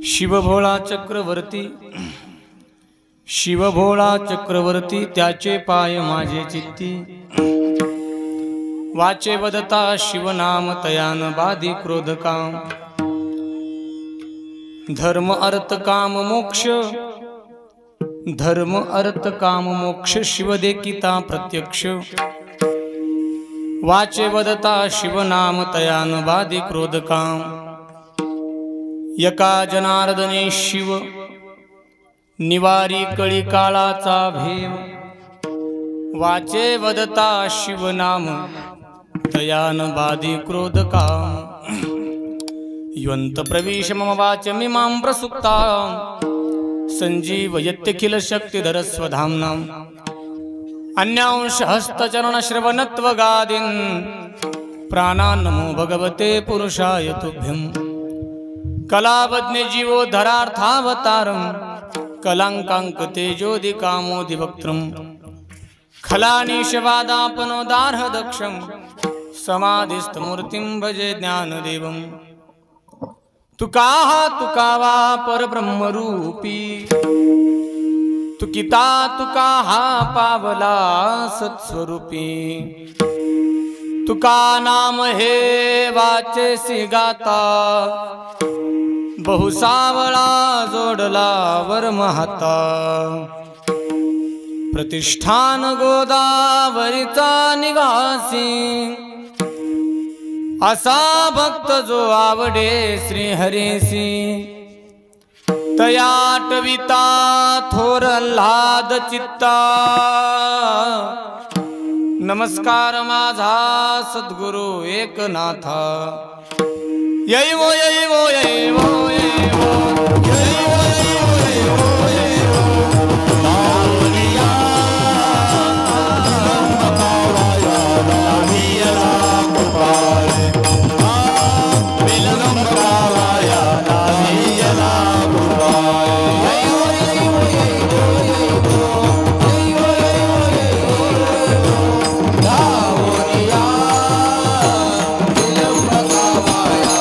शिवभोळा चक्रवर्ती, शिवभोळा चक्रवर्ती, त्याचे पाय माझे चित्ती। वाचे वदता शिवनाम, तयान बाधी क्रोध काम। धर्म अर्थ काम मोक्ष, धर्म अर्थ काम मोक्ष, शिव देखिता प्रत्यक्ष। वाचे वदता शिवनाम, तयान बाधी क्रोध काम। यका जनार्दने शिव, निवारी कळी काळाचा भेव। वाचे वदता शिवनाम, तयान बाधी क्रोध काम। युवंत प्रविश मम वाचमिमां प्रसुप्ता, संजीवयत्यखिल शक्तिधर स्वधाम्ना। अन्यांश हस्तचरण श्रवणत्वगादीन्, प्राणान्नमो भगवते पुरुषाय तुभ्यं। कलावज्ञ जीवो धरार्थावतारं, कलांकांक तेजोदिकामोदिवक्त्रम्। खलानीशवादापनोदार्ह दक्षं, समाधिस्थमूर्तिं भजे ज्ञानदेवम्। तुकाहा तुकावा परब्रह्मरूपी, तुकिता तुकाहा पावला सत्स्वरूपी। तुका नाम हे वाचेसी गाता, बहुसावळा जोडला वरमहाता। प्रतिष्ठान गोदावरीचा निवासी, असा भक्त जो आवडे श्री हरीसी। तयाटविता थोर लाद चित्ता, नमस्कार माझा सद्गुरु एकनाथा। यैवो यैवो यैवो यैवो, यैवो यैवो यैवो यैवो। लावणिया बकावाया, लावियला गोपाळे। विलंब बकावाया, लावियला गोपाळे। यैवो यैवो यैवो यैवो, यैवो यैवो यैवो यैवो। लावणिया विलंब बकावाया,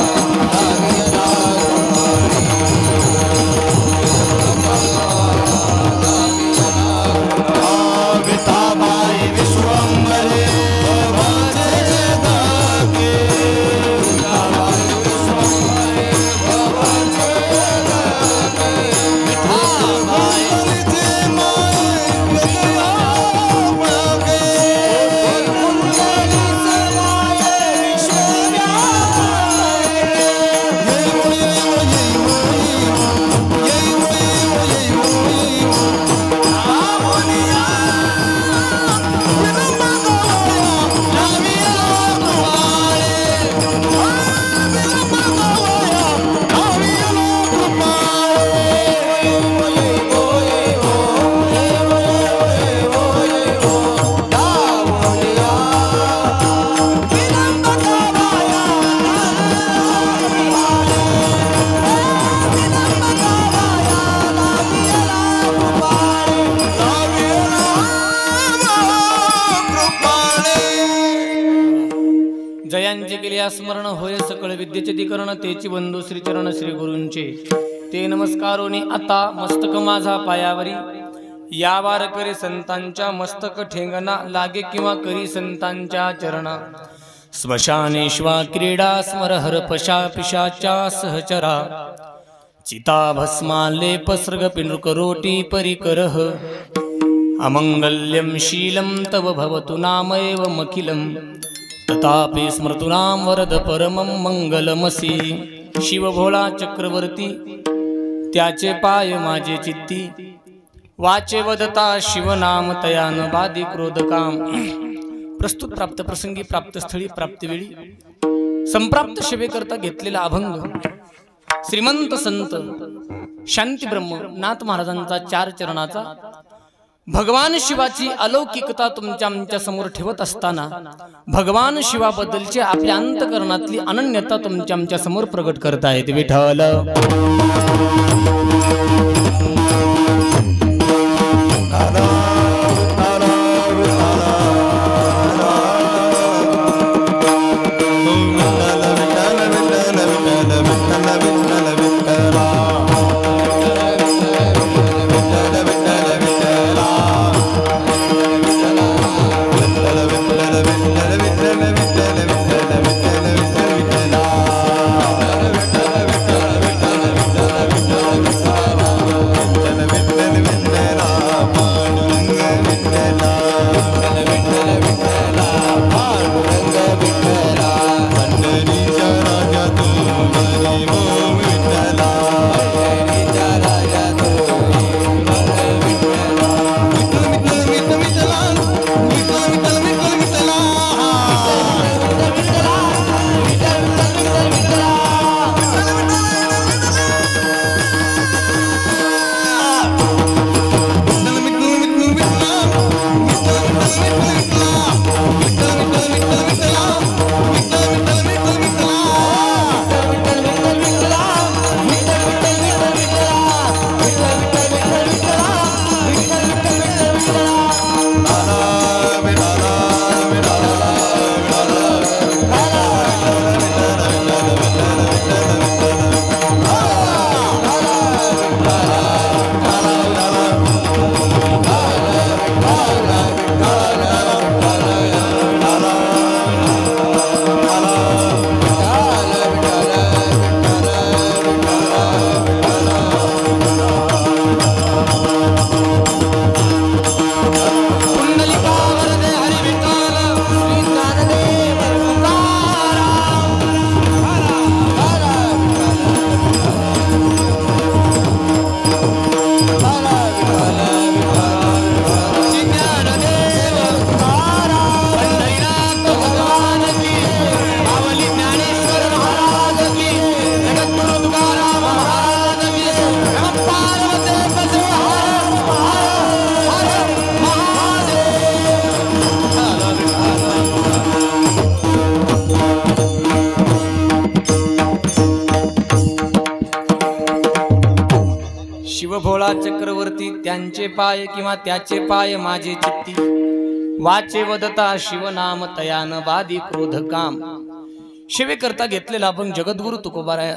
जयांचे केले स्मरण होय सकळ विद्येचे अधिकरण। तेची बंधू श्रीचरण श्री गुरूंचे, ते नमस्कारोनी आता मस्तक माझा पायावरी। या वार करी संतांच्या मस्तक ठेंगणा, लागे किंवा करी संतांच्या चरणा। स्मशानेश्वा क्रीडा स्मर हर पशा पिशाच्या सहचरा। चिता भस्मा लेप सर्ग पिनृक रोटी परिकरः। अमंगल्यं शीलं तव भवतु नामैवमखिलं, तथापि स्मृतूनां वरद परमं मंगलमसि। शिवभोळा चक्रवर्ती, त्याचे पाय माझे चित्ती। वाचे वदता शिवनाम, तयान बाधी क्रोध काम। प्रस्तुत प्राप्त प्रसंगी, प्राप्त स्थळी, प्राप्तिवेळी संप्राप्त सेवेकरता घेतलेला अभंग श्रीमंत संत शांतीब्रह्म नाथ महाराजांचा 4 चरणाचा। भगवान शिवाची अलौकिकता तुमच्या आमच्या समोर ठेवत असताना, भगवान शिवाबद्दलची आपल्या अंतकरणातली अनन्यता तुमच्या आमच्या समोर प्रगट करतायत। विठ्ठल विठ्ठल विठ्ठल विठ्ठल विठ्ठल विठ्ठल शिवभोळा चक्रवर्ती त्यांचे पाय किंवा त्याचे पाय माझे चित्ती वाचे वदता शिवनाम तयान बादी क्रोध काम। शिवे करता घेतलेला अभंग जगद्गुरु तुकोबाराय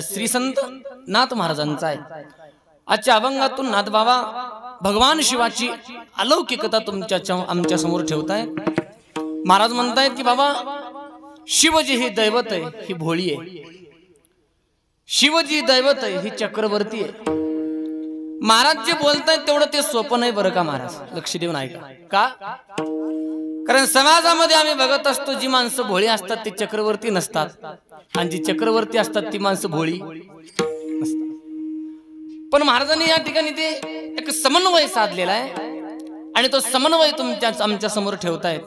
श्री संत नाथ महाराजांचा आहे। आजच्या अभंगातून नाथ बाबा भगवान शिवाची अलौकिकता तुमच्या आमच्या समोर ठेवताय। महाराज म्हणतायत की बाबा शिवजी ही दैवत आहे, ही भोळी आहे। शिवजी दैवत आहे, ही चक्रवर्ती आहे। महाराज जे बोलतायत तेवढं ते सोपं नाही बरं का महाराज, लक्ष देऊन ऐका का? कारण समाजामध्ये आम्ही बघत असतो जी माणसं भोळी असतात ती चक्रवर्ती नसतात आणि जी चक्रवर्ती असतात ती माणसं भोळी नसतात। पण महाराजांनी या ठिकाणी ते एक समन्वय साधलेला आहे आणि तो समन्वय आमच्या समोर ठेवतायत।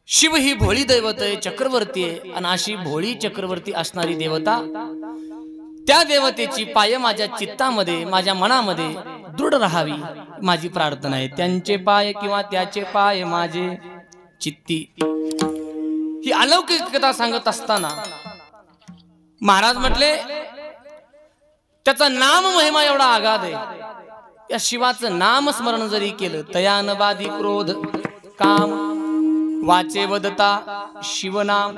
शिव ही भोळी दैवत आहे, चक्रवर्ती आहे आणि अशी भोळी चक्रवर्ती असणारी देवता, त्या देवतेची पाय माझ्या चित्तामध्ये माझ्या मनामध्ये दृढ राहावी माझी प्रार्थना आहे। त्यांचे पाय किंवा त्याचे पाय माझे चित्ती, ही अलौकिकता सांगत असताना महाराज म्हटले त्याचा नाम महिमा एवढा आगाध आहे। या शिवाचं नाम स्मरण जरी केलं तयान बाधी क्रोध काम वाचे वदता शिवनाम,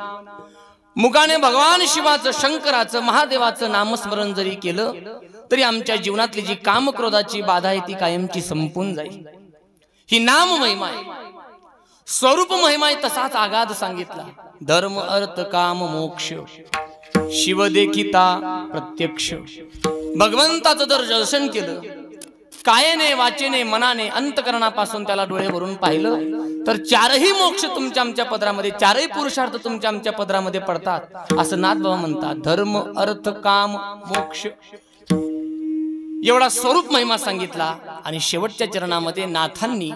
मुखाने भगवान शिवाचं शंकराचं महादेवाचं नामस्मरण जरी केलं तरी आमच्या जीवनातली जी काम क्रोधाची बाधा आहे ती कायमची संपून जाईल। ही नाम महिमा आहे, स्वरूप महिमा आहे तसाच आगाध सांगितला। धर्म अर्थ काम मोक्ष शिव देखिता प्रत्यक्ष, भगवंताचं जर दर्शन केलं कायेने वाचेने मनाने अंतकरणापासून त्याला डोळे भरून पाहिलं तर चारही मोक्ष तुमच्या आमच्या पदरामध्ये, चारही पुरुषार्थ तुमच्या आमच्या पदरामध्ये पडतात असं नाथबाबा म्हणतात। धर्म अर्थ काम मोक्ष एवढा स्वरूप महिमा सांगितला आणि शेवटच्या चरणामध्ये नाथांनी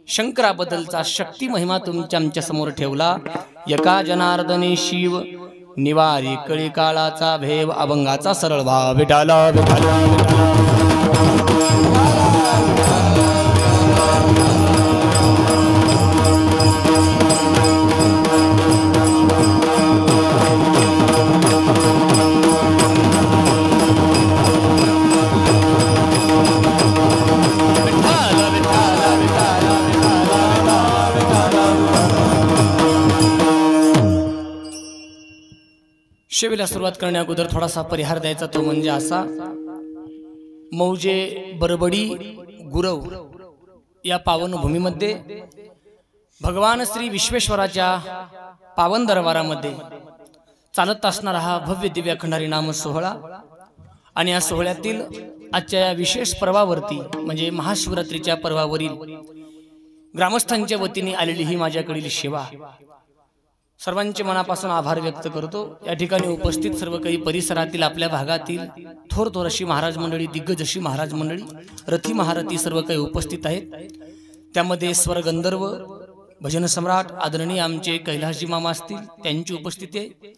शंकराबद्दलचा शक्ती महिमा तुमच्या आमच्या समोर ठेवला। यका जनार्दने शिव निवारी कळी काळाचा भेव, अभंगाचा सरळ भाव विठाला विठाला शेवेला सुरुवात करण्या अगोदर थोडासा परिहार द्यायचा, तो म्हणजे असा, मौजे बरबडी गुरव या पावन भूमीमध्ये भगवान श्री विश्वेश्वराच्या पावन दरबारामध्ये चालत असणारा हा भव्य दिव्य खंडारी नाम सोहळा आणि या सोहळ्यातील आजच्या या विशेष पर्वावरती म्हणजे महाशिवरात्रीच्या पर्वावरील ग्रामस्थांच्या वतीने आलेली ही माझ्याकडील सेवा, सर्वांचे मनापासून आभार व्यक्त करतो। या ठिकाणी उपस्थित सर्व काही परिसरातील आपल्या भागातील थोर थोर अशी महाराज मंडळी, दिग्गज अशी महाराज मंडळी, रथी महारथी सर्व काही उपस्थित आहेत। त्यामध्ये स्वर गंधर्व भजन सम्राट आदरणीय आमचे कैलासजी मामा असतील त्यांची उपस्थिती आहे।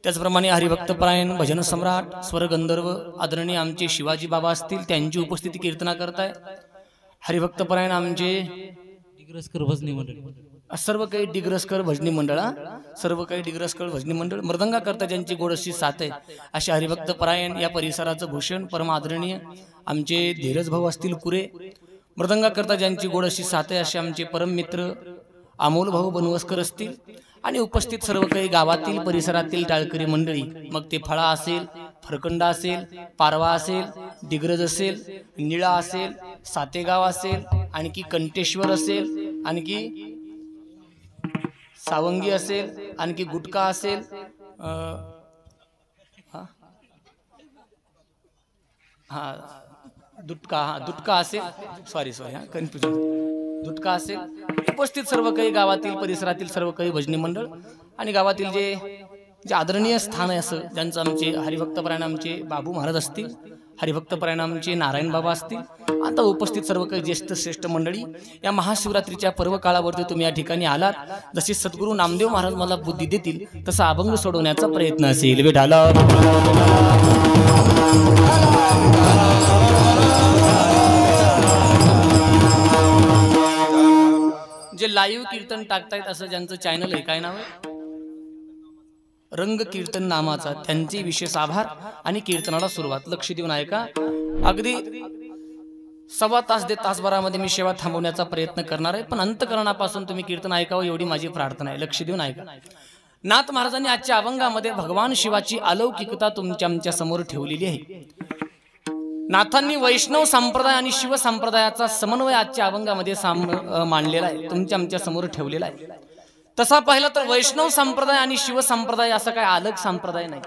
त्याचप्रमाणे हरिभक्तपरायण भजन सम्राट स्वर गंधर्व आदरणीय आमचे शिवाजी बाबा असतील त्यांची उपस्थिती कीर्तना करताय। हरिभक्तपरायण आमचे डिग्रस्कर भजनी मंडळ, सर्व काही डिग्रस्कर भजनी मंडळ, सर्व काही डिग्रस्कर भजनी मंडळ, मृदंगा करता ज्यांची गोड अशी साथ आहे असे हरिभक्त परायण या परिसराचं भूषण परम आदरणीय आमचे धीरज भाऊ असतील पुरे, मृदंगा करता ज्यांची गोड अशी साथ आहे असे आमचे परम मित्र अमोल भाऊ बनवसकर असतील आणि उपस्थित सर्व काही गावातील परिसरातील टाळकरी मंडळी, मग ते फळा असेल, फरकंडा असेल, पारवा असेल, दिग्रज असेल, निळा असेल, सातेगाव असेल, आणखी कंटेश्वर असेल, आणखी सावंगी असेल, आणखी गुटका असेल, दुटका असेल, सॉरी कन्फ्युजन, दुटका असेल, उपस्थित सर्व काही गावातील परिसरातील सर्व काही भजनी मंडळ आणि गावातील जे आदरणीय स्थान आहे असं ज्यांचं आमचे हरिभक्तपरायण आमचे बाबू महाराज असतील, हरिभक्तपरायण आमचे नारायण बाबा असतील, आता उपस्थित सर्व काही ज्येष्ठ श्रेष्ठ मंडळी, या महाशिवरात्रीच्या पर्व काळावरती तुम्ही या ठिकाणी आलात। जशी सद्गुरू नामदेव महाराज मला बुद्धी देतील तसा अभंग सोडवण्याचा प्रयत्न असेल। विठाला जे लाईव्ह कीर्तन टाकतायत असं ज्यांचं चॅनल आहे, काय नाव आहे, रंग कीर्तन नामाचा, त्यांचे विशेष आभार आणि कीर्तनाला सुरुवात। लक्ष देऊन ऐका। अगदी सव्वा तास ते तासभरामध्ये मी सेवा थांबवण्याचा प्रयत्न करणार आहे, पण अंतःकरणापासून तुम्ही कीर्तन ऐकावं एवढी माझी प्रार्थना आहे. लक्ष देऊन ऐका. नाथ महाराजांनी आजच्या अभंगामध्ये भगवान शिवाची अलौकिकता आमच्या समोर ठेवलेली आहे. नाथांनी वैष्णव संप्रदाय आणि शिव संप्रदायाचा समन्वय आजच्या अभंगामध्ये मांडलेला आहे, आमच्या समोर ठेवलेला आहे. तसा पाहिला तर वैष्णव संप्रदाय आणि शिव संप्रदाय असा काय अलग संप्रदाय नाही.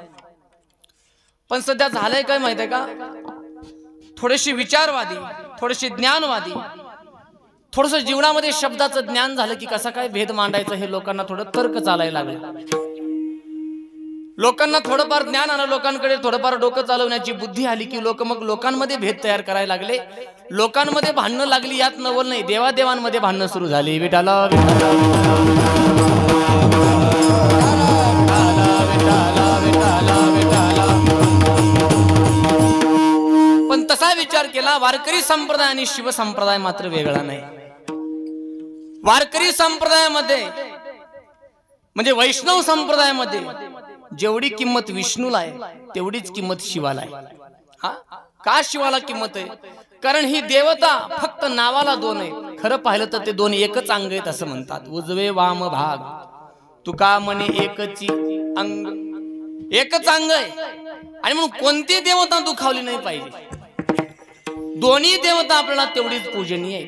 पण सध्या झालंय काय माहितीये का, थोडेसे विचारवादी, थोडेसे ज्ञानवादी, थोडस जीवनामध्ये शब्दाचं ज्ञान झालं की कसा काय भेद मांडायचं हे लोकांना थोडं तर्क चालायला लागलं. लोकांना थोडंफार ज्ञान आलं, लोकांकडे थोडंफार डोकं चालवण्याची बुद्धी आली की लोक मग लोकांमध्ये भेद तयार करायला लागले. लोकांमध्ये भांडणं लागली, यात नवल नाही. देवादेवांमध्ये भांडणं सुरू झाली. विठाला विठाला विठाला विठाला. पण तसा विचार केला, वारकरी संप्रदाय आणि शिव संप्रदाय मात्र वेगळा नाही. वारकरी संप्रदायामध्ये म्हणजे वैष्णव संप्रदायामध्ये जेवढी किंमत विष्णूला आहे तेवढीच किंमत शिवाला आहे. हा का शिवाला किंमत आहे? कारण ही देवता फक्त नावाला दोन आहे, खरं पाहिलं तर ते दोन एकच अंग आहेत असं म्हणतात. उजवे वाम भाग तुका म्हणे एकची अंग, एकच अंग आहे. आणि म्हणून कोणती देवता दुखावली नाही पाहिजे. दोन्ही देवता आपल्याला तेवढीच पूजनीय आहे.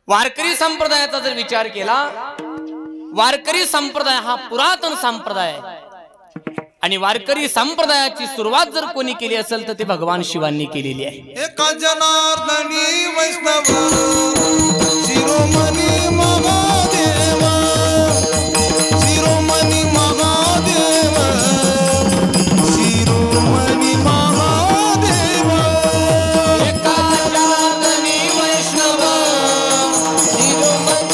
वारकरी संप्रदायाचा जर विचार केला, वारकरी संप्रदाय हा पुरातन संप्रदाय आहे आणि वारकरी संप्रदायाची सुरुवात जर कोणी केली असेल तर ते भगवान शिवांनी केलेली आहे. एका जनार्दनी वैष्णव शिरोमणी महादेव, शिरोमणी महादेव, शिरोमणी महादेव. एका जनार्दनी वैष्णव शिरोमणी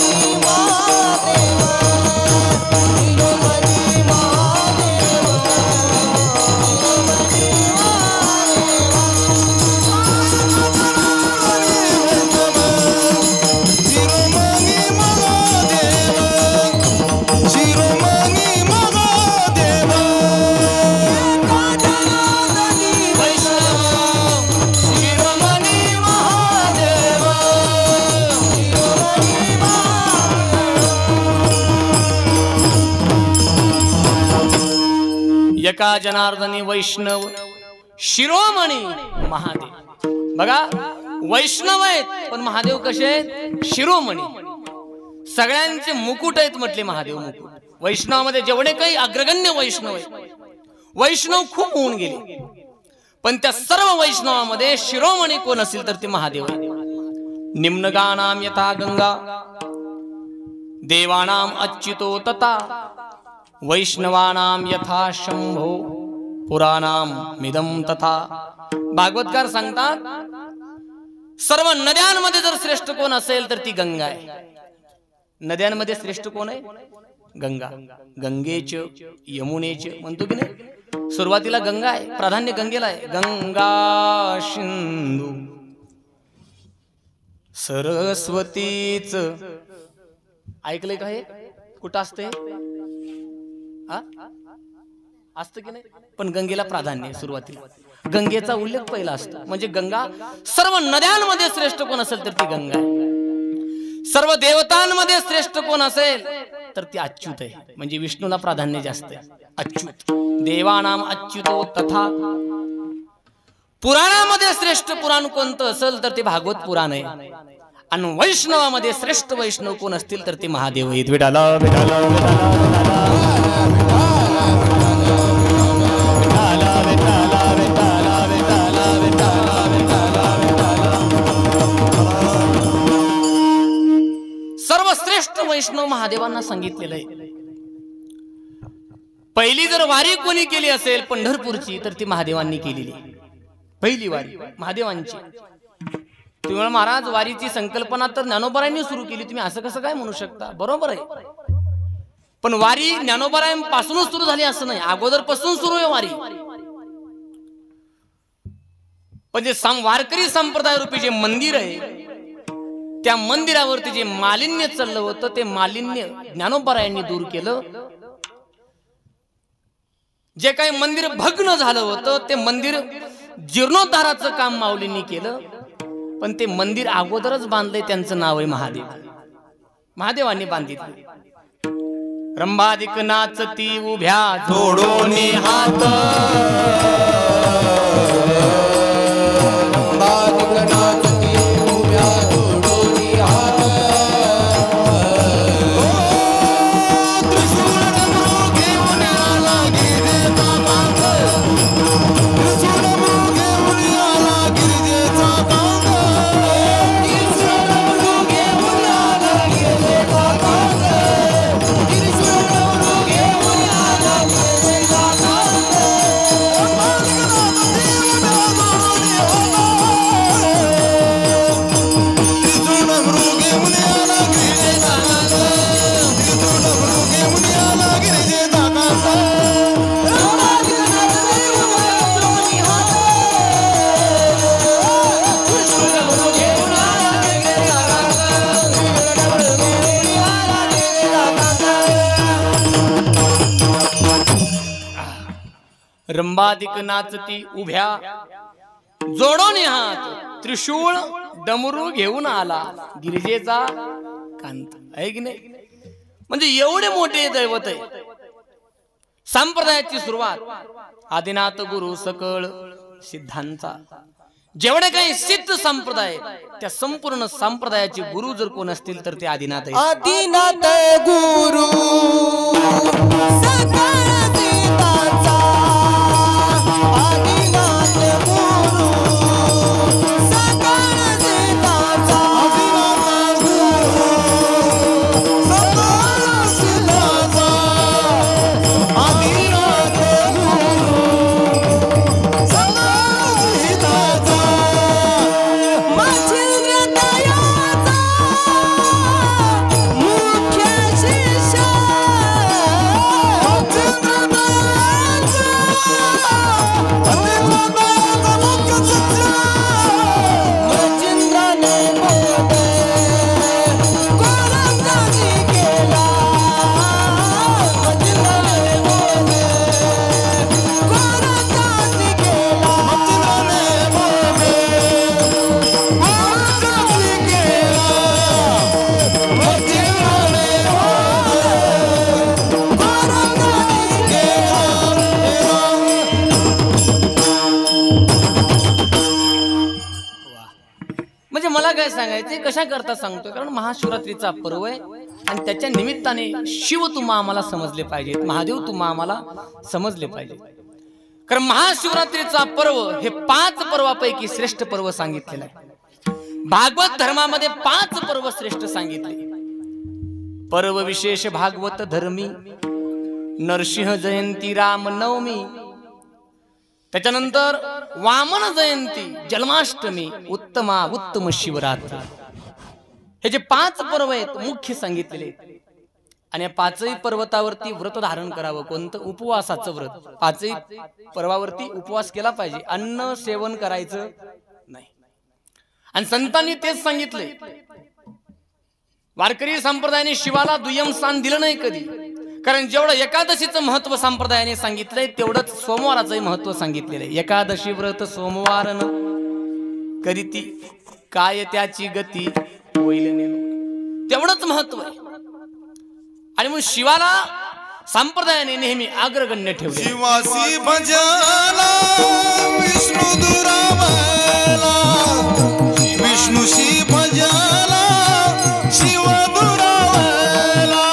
महादेव, शिरोमणी महादेव, एका जनार्दनी वैष्णव शिरोमणी महादेव. बघा, वैष्णव आहेत पण महादेव कसे आहेत? शिरोमणी. सगळ्यांचे मुकुट आहेत म्हटले महादेव मुकुट. वैष्णवामध्ये जेवढे काही अग्रगण्य वैष्णव आहेत, वैष्णव खूप होऊन गेले, पण त्या सर्व वैष्णवामध्ये शिरोमणी कोण असेल तर ते महादेव आहे. निम्नगानाम यथा गंगा देवानाम अच्युतो तथा वैष्णवानाम यथा शंभो पुराणाम मिदम तथा. भागवतकार सांगतात, सर्व नद्यांमध्ये जर श्रेष्ठ कोण असेल तर ती गंगा आहे. नद्यांमध्ये श्रेष्ठ कोण आहे? गंगा. गंगेच यमुनेच म्हणतो की नाही, सुरुवातीला गंगा आहे, प्राधान्य गंगेला आहे. गंगा सिंधू सरस्वतीच ऐकलंय का? हे कुठं असते? असतं की नाही? पण गंगेला प्राधान्य सुरुवातीला, गंगेचा उल्लेख पहिला असतो. म्हणजे गंगा, सर्व नद्यांमध्ये श्रेष्ठ कोण असेल तर ती गंगा आहे. सर्व देवतांमध्ये श्रेष्ठ कोण असेल तर ती अच्युत आहे. म्हणजे विष्णूला प्राधान्य जास्त आहे. अच्युत. देवानाम अच्युतो तथा. पुराणामध्ये श्रेष्ठ पुराण कोणतं असेल तर ते भागवत पुराण आहे. आणि वैष्णवामध्ये श्रेष्ठ वैष्णव कोण असतील तर ते महादेव आहेत. विठाला विठाला विठाला सर्वश्रेष्ठ वैष्णव महादेवांना सांगितलेलं आहे. पहिली जर वारी कोणी केली असेल पंढरपूरची तर ती महादेवांनी केलेली. पहिली वारी महादेवांची. तुम्ही महाराज वारीची संकल्पना तर ज्ञानोबारायांनी सुरू केली, तुम्ही असं कसं काय म्हणू शकता? बरोबर आहे, पण वारी ज्ञानोबारायांपासूनच सुरू झाली असं नाही, अगोदरपासून सुरू आहे वारी. पण जे वारकरी संप्रदाय रूपी जे मंदिर आहे त्या मंदिरावरती जे मालिन्य चाललं होतं ते मालिन्य ज्ञानोबारायांनी दूर केलं. जे काही मंदिर भग्न झालं होतं ते मंदिर जीर्णोद्धाराचं काम माऊलींनी केलं, पण ते मंदिर अगोदरच बांधलंय, त्यांचं नाव आहे महादेव. महादेवांनी बांधितलं. रंभादिक नाचती उभ्या जोडोनी हात, रंभादिक नाचती उभ्या जोडोनी हात, त्रिशूळ डमरू घेऊन आला गिरिजेचा कांत, त्रिशूळ डमरू घेऊन आला गिरिजेचा कांत, त्रिशूळ डमरू घेऊन आला गिरिजेचा कांत, त्रिशूळ डमरू घेऊन आला गिरिजेचा कांत, त्रिशूळ डमरू घेऊन आला गिरिजेचा कांत, त्रिशूळ डमरू घेऊन आला गिरिजेचा कांत, रंभादिक नाचती उभ्या जोडोनी हात, त्रिशूळ डमरू घेऊन आला गिरिजेचा कांत, त्रिशूळ डमरू घेऊन आला गिरिजेचा कांत. रंभादिक नाचती उभ्या जोडोनी हात, त्रिशूळ डमरू घेऊन आला गिरिजेचा कांत. आहे की नाही? म्हणजे एवढे मोठे दैवत आहे. संप्रदायाची सुरुवात आदिनाथ गुरु सकळ सिद्धांचा. जेवढे काही सिद्ध संप्रदाय, त्या संपूर्ण संप्रदायाचे गुरु जर कोण असतील तर ते आदिनाथ आहे. आदिनाथ गुरु सकळ सिद्धांचा, आदिनाथ गुरु सकळ सिद्धांचा, आदिनाथ गुरु सकळ सिद्धांचा, आदिनाथ गुरु सकळ सिद्धांचा, मच्छिंद्र दयाचा मुख्य शिष्य, मच्छिंद्र दयाचा, मच्छिंद्र दयाचा मुख्य शिष्य, मच्छिंद्राने बोधे गोरखदासी केला, मच्छिंद्राने बोधे गोरखदासी केला, मच्छिंद्राने बोधे गोरखदासी केला, मच्छिंद्राने बोधे गोरखदासी केला. म्हणजे मला काय सांगायचं, कशा करता सांगतोय, कारण महाशिवरात्रीचा पर्व आहे आणि त्याच्या निमित्ताने शिव तुम्हा आम्हाला समजले पाहिजेत, महादेव तुम्हा आम्हाला समजले पाहिजेत. कारण महाशिवरात्रीचा पर्व हे 5 पर्वापैकी श्रेष्ठ पर्व सांगितलेलं आहे. भागवत धर्मामध्ये 5 पर्व श्रेष्ठ सांगितले. पर्व विशेष भागवत धर्मी, नरसिंह जयंती, राम नवमी, त्याच्यानंतर वामन जयंती, जन्माष्टमी, उत्तम शिवरात्री. हे जे 5 पर्व आहेत मुख्य सांगितलेले. आणि या 5ही पर्वतावरती व्रत धारण करावं. कोणतं? उपवासाचं व्रत. 5ही पर्वावरती उपवास केला पाहिजे, अन्न सेवन करायचं नाही. आणि संतांनी तेच सांगितले. वारकरी संप्रदायाने शिवाला दुय्यम स्थान दिलं नाही कधी. कारण जेवढं एकादशीचं महत्व संप्रदायाने सांगितलंय तेवढंच सोमवाराचंही महत्व सांगितलेलं आहे. एकादशी व्रत सोमवारन करीती, काय त्याची गती होईल नेमकी, तेवढंच महत्व आहे. आणि मग शिवाला संप्रदायाने नेहमी अग्रगण्य ठेवले. शिवासी भजला विष्णू दुरावला, विष्णूशी भजला शिव दुरावला,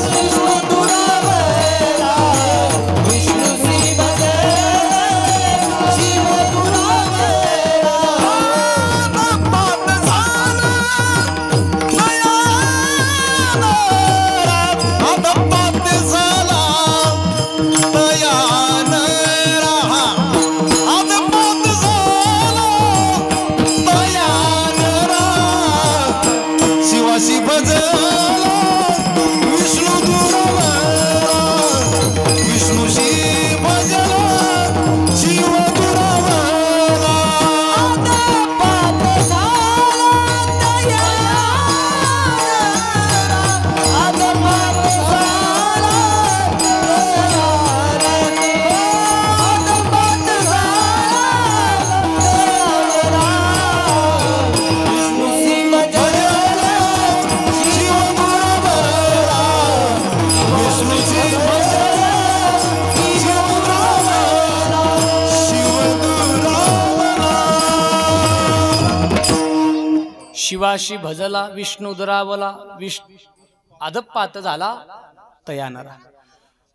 विष्णू दुरावला, विष्णूशी भजला शिव दुरावला. पाप झाला दयाला, आता पाप झाला दयाला, शिवाशी भजला विष्णू दुरावला अधपात झाला तयानरा.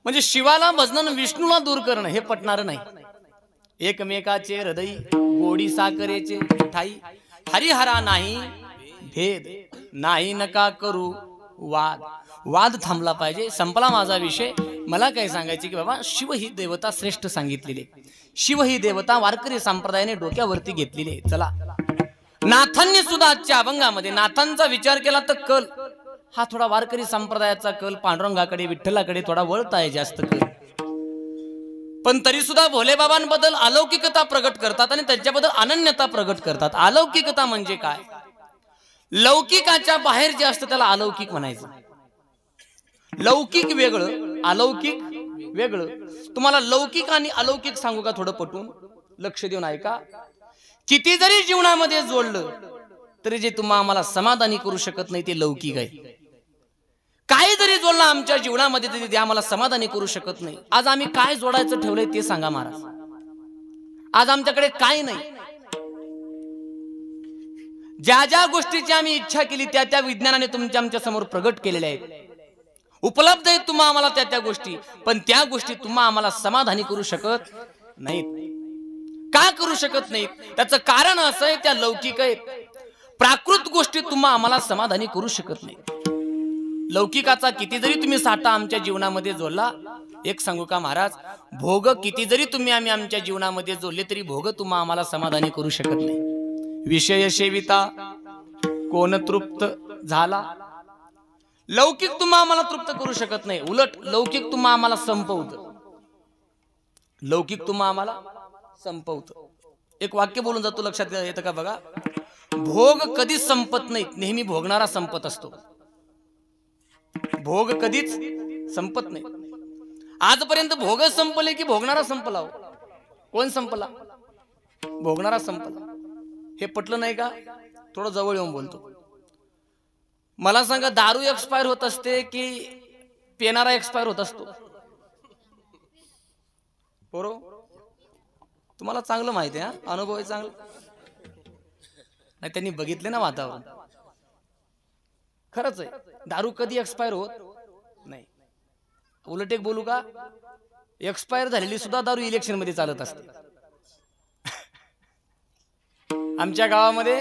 म्हणजे शिवाला भजन विष्णूला दूर करणं हे पटणार नाही. एकमेकाचे हृदय गोडी साखरेचे ठाई हरिहरा नाही भेद नाही नका करू वाद. वाद थांबला पाहिजे. संपला माझा विषय. मला काय सांगायचे की बाबा शिव ही देवता श्रेष्ठ सांगितलेली. शिव ही देवता वारकरी संप्रदायाने डोक्यावरती घेतलेली. चला नाथांनी सुद्धा आजच्या अभंगामध्ये नाथांचा विचार केला तर कल हा थोडा वारकरी संप्रदायाचा कल पांडुरंगाकडे विठ्ठलाकडे थोडा वळत आहे जास्त कल. पण तरी सुद्धा भोलेबाबांबद्दल अलौकिकता प्रगट करतात आणि त्यांच्याबद्दल अनन्यता प्रगट करतात. अलौकिकता म्हणजे काय? लौकिकाच्या बाहेर जे असतं त्याला अलौकिक म्हणायचं. लौकिक वेगळं अलौकिक वेगळं. तुम्हाला लौकिक आणि अलौकिक सांगू का थोडं पटून? लक्ष देऊन ऐका. किती जरी जीवनामध्ये जोडलं तरी जे तुम्हा आम्हाला समाधानी करू शकत नाही ते लौकिक आहे. काय जरी जोडलं आमच्या जीवनामध्ये तरी ते आम्हाला समाधानी करू शकत नाही. आज आम्ही काय जोडायचं ठेवलंय ते सांगा महाराज. आज आमच्याकडे काय नाही. ज्या ज्या गोष्टीची आम्ही इच्छा केली त्या त्या विज्ञानाने तुमच्या आमच्या समोर प्रगट केलेल्या आहेत. उपलब्ध आहेत तुम्हा आम्हाला त्या त्या गोष्टी. पण त्या गोष्टी तुम्हा आम्हाला समाधानी करू शकत नाहीत. का करू शकत नाहीत? त्याचं कारण असं आहे त्या लौकिक आहेत. प्राकृत गोष्टी तुम्हा आम्हाला समाधानी करू शकत नाही. लौकिकाचा किती जरी तुम्ही साठा आमच्या जीवनामध्ये जोडला, एक सांगू का महाराज, भोग किती जरी तुम्ही आम्ही आमच्या जीवनामध्ये जोडले तरी भोग तुम्हा आम्हाला समाधानी करू शकत नाही. विषय सेविता कोण तृप्त झाला. लौकिक तुम्हा आम्हाला तृप्त करू शकत नाही. उलट लौकिक तुम्हा आम्हाला संपवतं. लौकिक तुम्हा आम्हाला संपवतं. एक वाक्य बोलून जातो, लक्षात येतं का बघा. भोग कधीच संपत नाहीत. नेहमी भोगणारा संपत असतो. भोग कधीच संपत नाही. आजपर्यंत भोग संपले की भोगणारा संपला? कोण संपला? भोगणारा संपला. हे पटलं नाही का? थोडं जवळ येऊन बोलतो. मला सांगा, दारू एक्सपायर होत असते की पेनारा एक्सपायर होत असतो? बरोबर, तुम्हाला चांगलं माहिती आहे. अनुभव आहे चांगला. नाही त्यांनी बघितले ना वातावरण. खरंच आहे, दारू कधी एक्सपायर होत नाही. उलट एक बोलू का, एक्सपायर झालेली सुद्धा दारू इलेक्शन मध्ये चालत असते. आमच्या गावामध्ये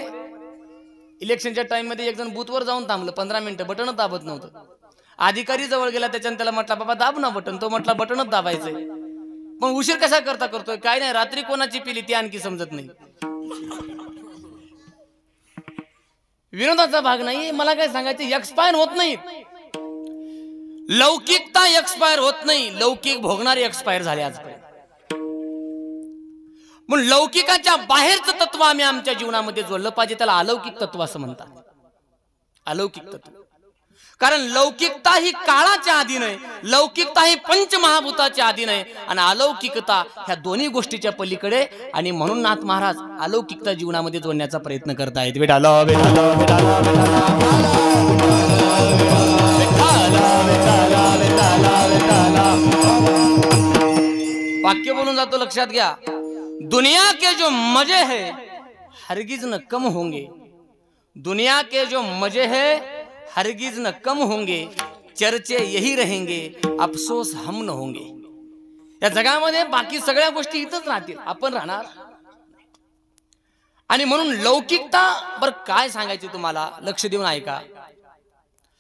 इलेक्शनच्या टाइम मध्ये एक जण बूथवर जाऊन थांबलं 15 मिनिटं, बटनच दाबत नव्हतं. अधिकारी जवळ गेला, त्याच्यानं त्याला म्हटलं बाबा दाब ना बटन. तो म्हटला बटनच दाबायचंय. पण उशीर कसा करतोय? काय नाही, रात्री कोणाची पिली ती आणखी समजत नाही. विनोदाचा भाग नाही. मला काय सांगायचं, एक्सपायर होत नाही. लौकिकता एक्सपायर होत नाही. लौकिक भोगणारे एक्सपायर झाले आजपर्यंत. म्हणून लौकिकाच्या बाहेरचं तत्व आम्ही आमच्या जीवनामध्ये जोडलं पाहिजे. त्याला अलौकिक तत्व असं म्हणतात. अलौकिक तत्व. कारण लौकिकता ही काळाच्या अधीन आहे. लौकिकता ही पंचमहाभूताच्या अधीन आहे. आणि अलौकिकता ह्या दोन्ही गोष्टीच्या पलीकडे. आणि म्हणून नाथ महाराज अलौकिकता जीवनामध्ये जोडण्याचा प्रयत्न करतायत. वाक्य बोलून जातो, लक्षात घ्या. दुनिया के जो मजे है हरगिज न कम होंगे. दुनिया के जो मजे है हरगिज न कम होंगे. चर्चे यही रहेंगे, अफसोस हम न होंगे. या जगामध्ये बाकी सगळ्या गोष्टी इथंच राहतील, आपण राहणार. आणि म्हणून लौकिकता बर काय सांगायचे तुम्हाला, लक्ष देऊन ऐका.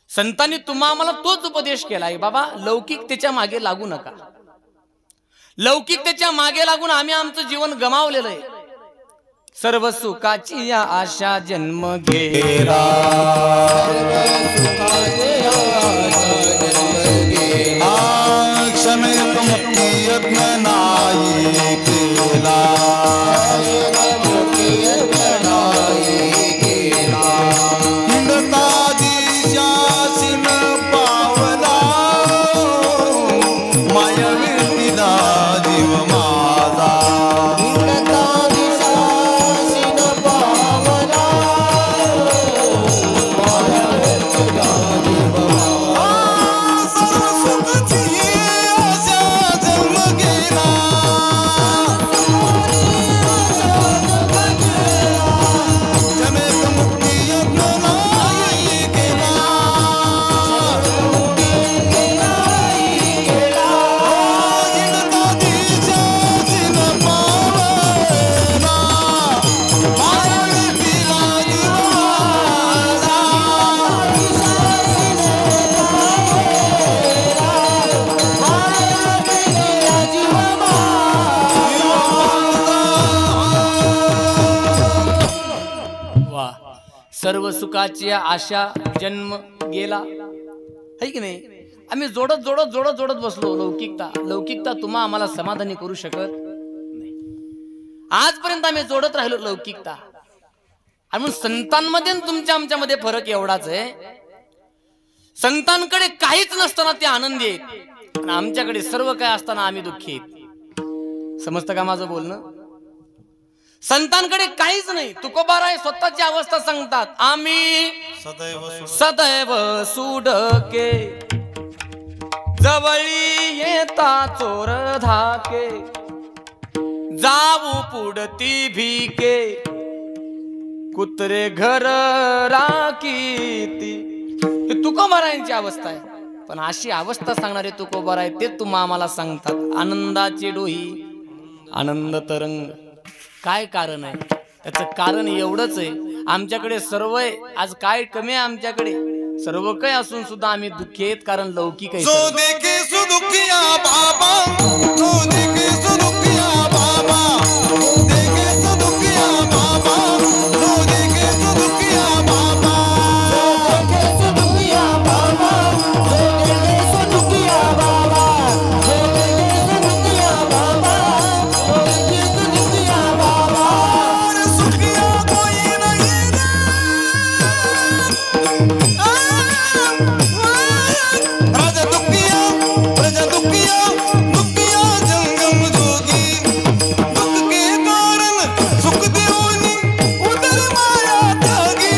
संतांनी तुम्हा आम्हाला तोच उपदेश केलाय, बाबा लौकिकतेच्या मागे लागू नका. लौकिकतेच्या मागे लागून आम्ही आमचं जीवन गमावलेलं आहे. सर्व सुखाची या आशा जन्म घेरा. क्षमेत मुक्ती यत्न नाही केला. हिंडता दिशासीन पावला. माया विठीला जीव माझा. हिंडता दिशासीन पावला. माया विठीला जीव सर्व सुखाची आशा जन्म गेला, है की नाही? आम्ही जोडत बसलो. लौकिकता तुम्हा आम्हाला समाधानी करू शकत नाही. आजपर्यंत आम्ही जोडत राहिलो लौकिकता. आणि म्हणून संतांमध्ये आणि तुमच्या आमच्यामध्ये फरक एवढाच आहे, संतांकडे काहीच नसताना ते आनंदी आहेत आणि आमच्याकडे सर्व काय असताना आम्ही दुःखी आहेत. समजतं का माझं बोलणं? संतांकडे काहीच नाही. तुकोबाराय स्वतःची अवस्था सांगतात, आम्ही सदैव सुडके जवळी येता चोर धाके जाऊ पुढती भिके कुत्रे घर राखीती. हे तुकोबारायांची अवस्था आहे. पण अशी अवस्था सांगणारे तुकोबाराय ते तुम्हा आम्हाला सांगतात, आनंदाचे डोही आनंद तरंग. काय कारण आहे? त्याचं कारण एवढंच आहे, आमच्याकडे सर्व आहे. आज काय कमी आहे आमच्याकडे? सर्व काही असून सुद्धा आम्ही दुःखी आहेत, कारण लौकिक आहे. जो देखे सो दुखिया बाबा, जो देखे सो दुखिया बाबा, देखे सो दुखिया बाबा, जो देखे सो दुखिया बाबा, देखे सो दुखिया बाबा, जो देखे सो दुखिया बाबा, जो देखे सो दुखिया बाबा, जो देखे सो दुखिया बाबा. और सुखिया कोई नहीं राजा दुखिया, प्रजा दुखिया, दुखिया जंगम जोगी, दुख के कारण सुख देवनी उदर माया त्यागी.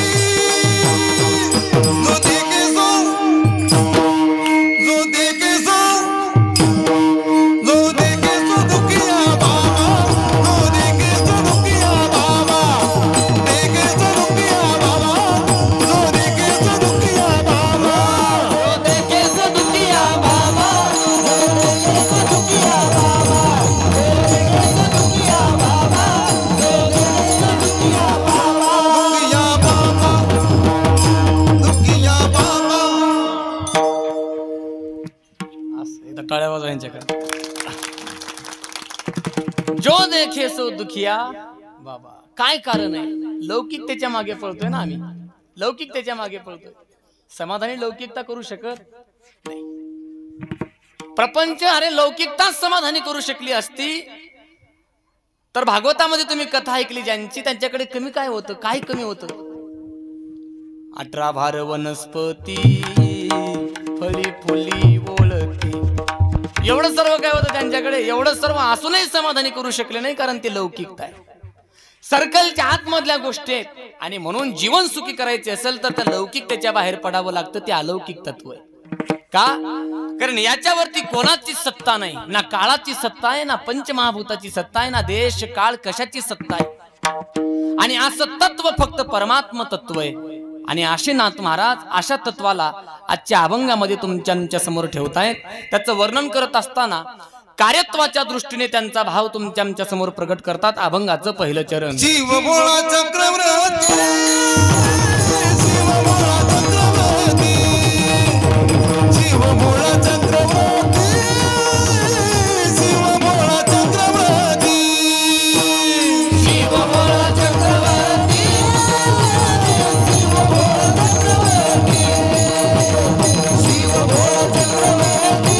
जो देखे सो, जो देखे सो, जो देखे सो दुखिया बाबा, जो देखे सो दुखिया बाबा, देखे सो दुखिया बाबा, जो देखे सो दुखिया बाबा, जो देखे सो दुखिया बाबा, जो देखे सो दुखिया बाबा, जो देखे सो दुखिया बाबा, जो देखे सो दुखिया बाबा, दुखिया बाबा. असं एकदा टाळ्या वाजवा यांच्याकडे. जो देखे सो दुखिया बाबा. काय कारण आहे? लौकिकतेच्या मागे पळतोय ना आम्ही, लौकिकतेच्या मागे पळतोय. समाधानी लौकिकता करू शकत नाही. प्रपंच अरे लौकिकताच समाधानी करू शकली असती तर भागवतामध्ये तुम्ही कथा ऐकली ज्यांची, त्यांच्याकडे कमी काय होतं? काय कमी होतं? 18 भार वनस्पती फळी फुली ओळखी, एवढं सर्व काय होतं त्यांच्याकडे. एवढं सर्व असूनही समाधानी करू शकले नाही, कारण ते लौकिकता आहे, सर्कलच्या आतमधल्या गोष्टी आहेत. आणि म्हणून जीवन सुखी करायचे असेल तर त्या लौकिकतेच्या बाहेर पडावं लागतं. ते अलौकिक तत्व आहे. का? कारण याच्यावरती कोणाची सत्ता नाही, ना काळाची सत्ता आहे, ना पंचमहाभूताची सत्ता आहे, ना देश काळ कशाची सत्ता आहे. आणि असं तत्व फक्त परमात्म तत्व आहे. आणि आशेनाथ महाराज अशा तत्वाला आजच्या अभंगामध्ये तुमच्या समोर ठेवतायत. त्याचं वर्णन करत असताना कार्यत्वाच्या दृष्टीने त्यांचा भाव तुमच्या समोर प्रकट करतात. अभंगाचं पहिलं चरण. जीव भोळा चक्रवर्ती, जीव भोळा चक्रवर्ती, जीव भोळा चक्रवर्ती, जीव भोळा चक्रवर्ती, जीव भोळा चक्रवर्ती, जीव भोळा चक्रवर्ती, जीव भोळा चक्रवर्ती,